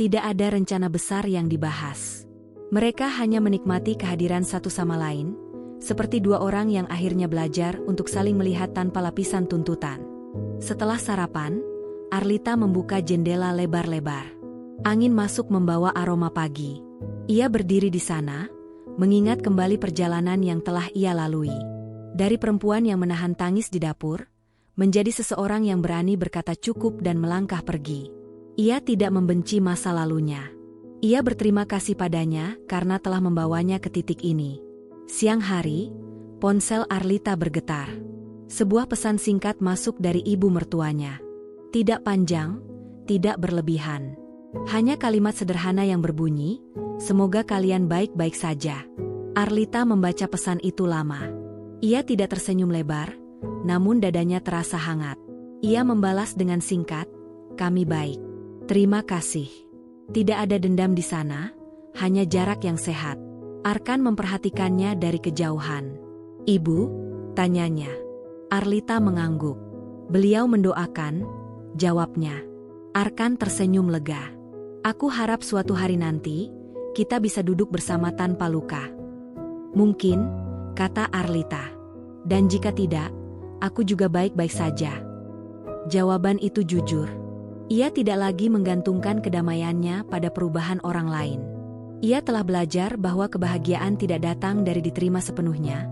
Tidak ada rencana besar yang dibahas. Mereka hanya menikmati kehadiran satu sama lain, seperti dua orang yang akhirnya belajar untuk saling melihat tanpa lapisan tuntutan. Setelah sarapan, Arlita membuka jendela lebar-lebar. Angin masuk membawa aroma pagi. Ia berdiri di sana, mengingat kembali perjalanan yang telah ia lalui. Dari perempuan yang menahan tangis di dapur, menjadi seseorang yang berani berkata cukup dan melangkah pergi. Ia tidak membenci masa lalunya. Ia berterima kasih padanya karena telah membawanya ke titik ini. Siang hari, ponsel Arlita bergetar. Sebuah pesan singkat masuk dari ibu mertuanya. Tidak panjang, tidak berlebihan. Hanya kalimat sederhana yang berbunyi, "Semoga kalian baik-baik saja." Arlita membaca pesan itu lama. Ia tidak tersenyum lebar, namun dadanya terasa hangat. Ia membalas dengan singkat, "Kami baik. Terima kasih." Tidak ada dendam di sana, hanya jarak yang sehat. Arkan memperhatikannya dari kejauhan. "Ibu?" tanyanya. Arlita mengangguk. "Beliau mendoakan," jawabnya. Arkan tersenyum lega. "Aku harap suatu hari nanti, kita bisa duduk bersama tanpa luka." "Mungkin," kata Arlita. "Dan jika tidak, aku juga baik-baik saja." Jawaban itu jujur. Ia tidak lagi menggantungkan kedamaiannya pada perubahan orang lain. Ia telah belajar bahwa kebahagiaan tidak datang dari diterima sepenuhnya,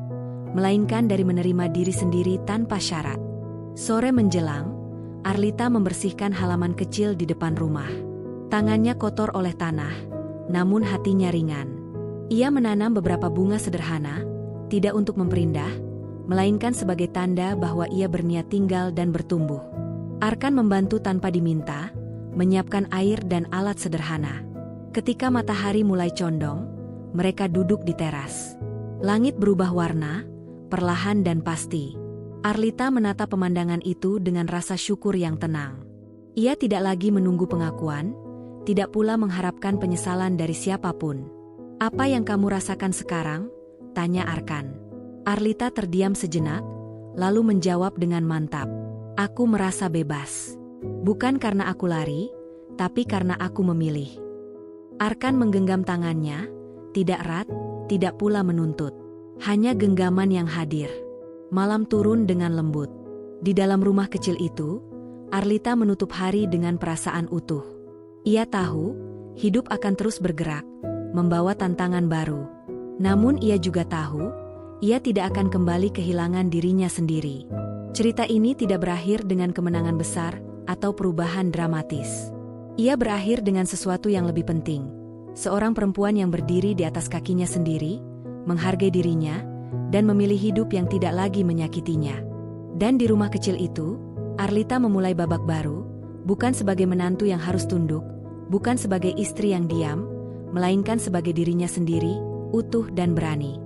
melainkan dari menerima diri sendiri tanpa syarat. Sore menjelang, Arlita membersihkan halaman kecil di depan rumah. Tangannya kotor oleh tanah, namun hatinya ringan. Ia menanam beberapa bunga sederhana, tidak untuk memperindah, melainkan sebagai tanda bahwa ia berniat tinggal dan bertumbuh. Arkan membantu tanpa diminta, menyiapkan air dan alat sederhana. Ketika matahari mulai condong, mereka duduk di teras. Langit berubah warna, perlahan dan pasti. Arlita menatap pemandangan itu dengan rasa syukur yang tenang. Ia tidak lagi menunggu pengakuan, tidak pula mengharapkan penyesalan dari siapapun. "Apa yang kamu rasakan sekarang?" tanya Arkan. Arlita terdiam sejenak, lalu menjawab dengan mantap. "Aku merasa bebas. Bukan karena aku lari, tapi karena aku memilih." Arkan menggenggam tangannya, tidak erat, tidak pula menuntut. Hanya genggaman yang hadir. Malam turun dengan lembut. Di dalam rumah kecil itu, Arlita menutup hari dengan perasaan utuh. Ia tahu, hidup akan terus bergerak, membawa tantangan baru. Namun ia juga tahu, ia tidak akan kembali kehilangan dirinya sendiri. Cerita ini tidak berakhir dengan kemenangan besar atau perubahan dramatis. Ia berakhir dengan sesuatu yang lebih penting. Seorang perempuan yang berdiri di atas kakinya sendiri, menghargai dirinya, dan memilih hidup yang tidak lagi menyakitinya. Dan di rumah kecil itu, Arlita memulai babak baru, bukan sebagai menantu yang harus tunduk, bukan sebagai istri yang diam, melainkan sebagai dirinya sendiri, utuh dan berani.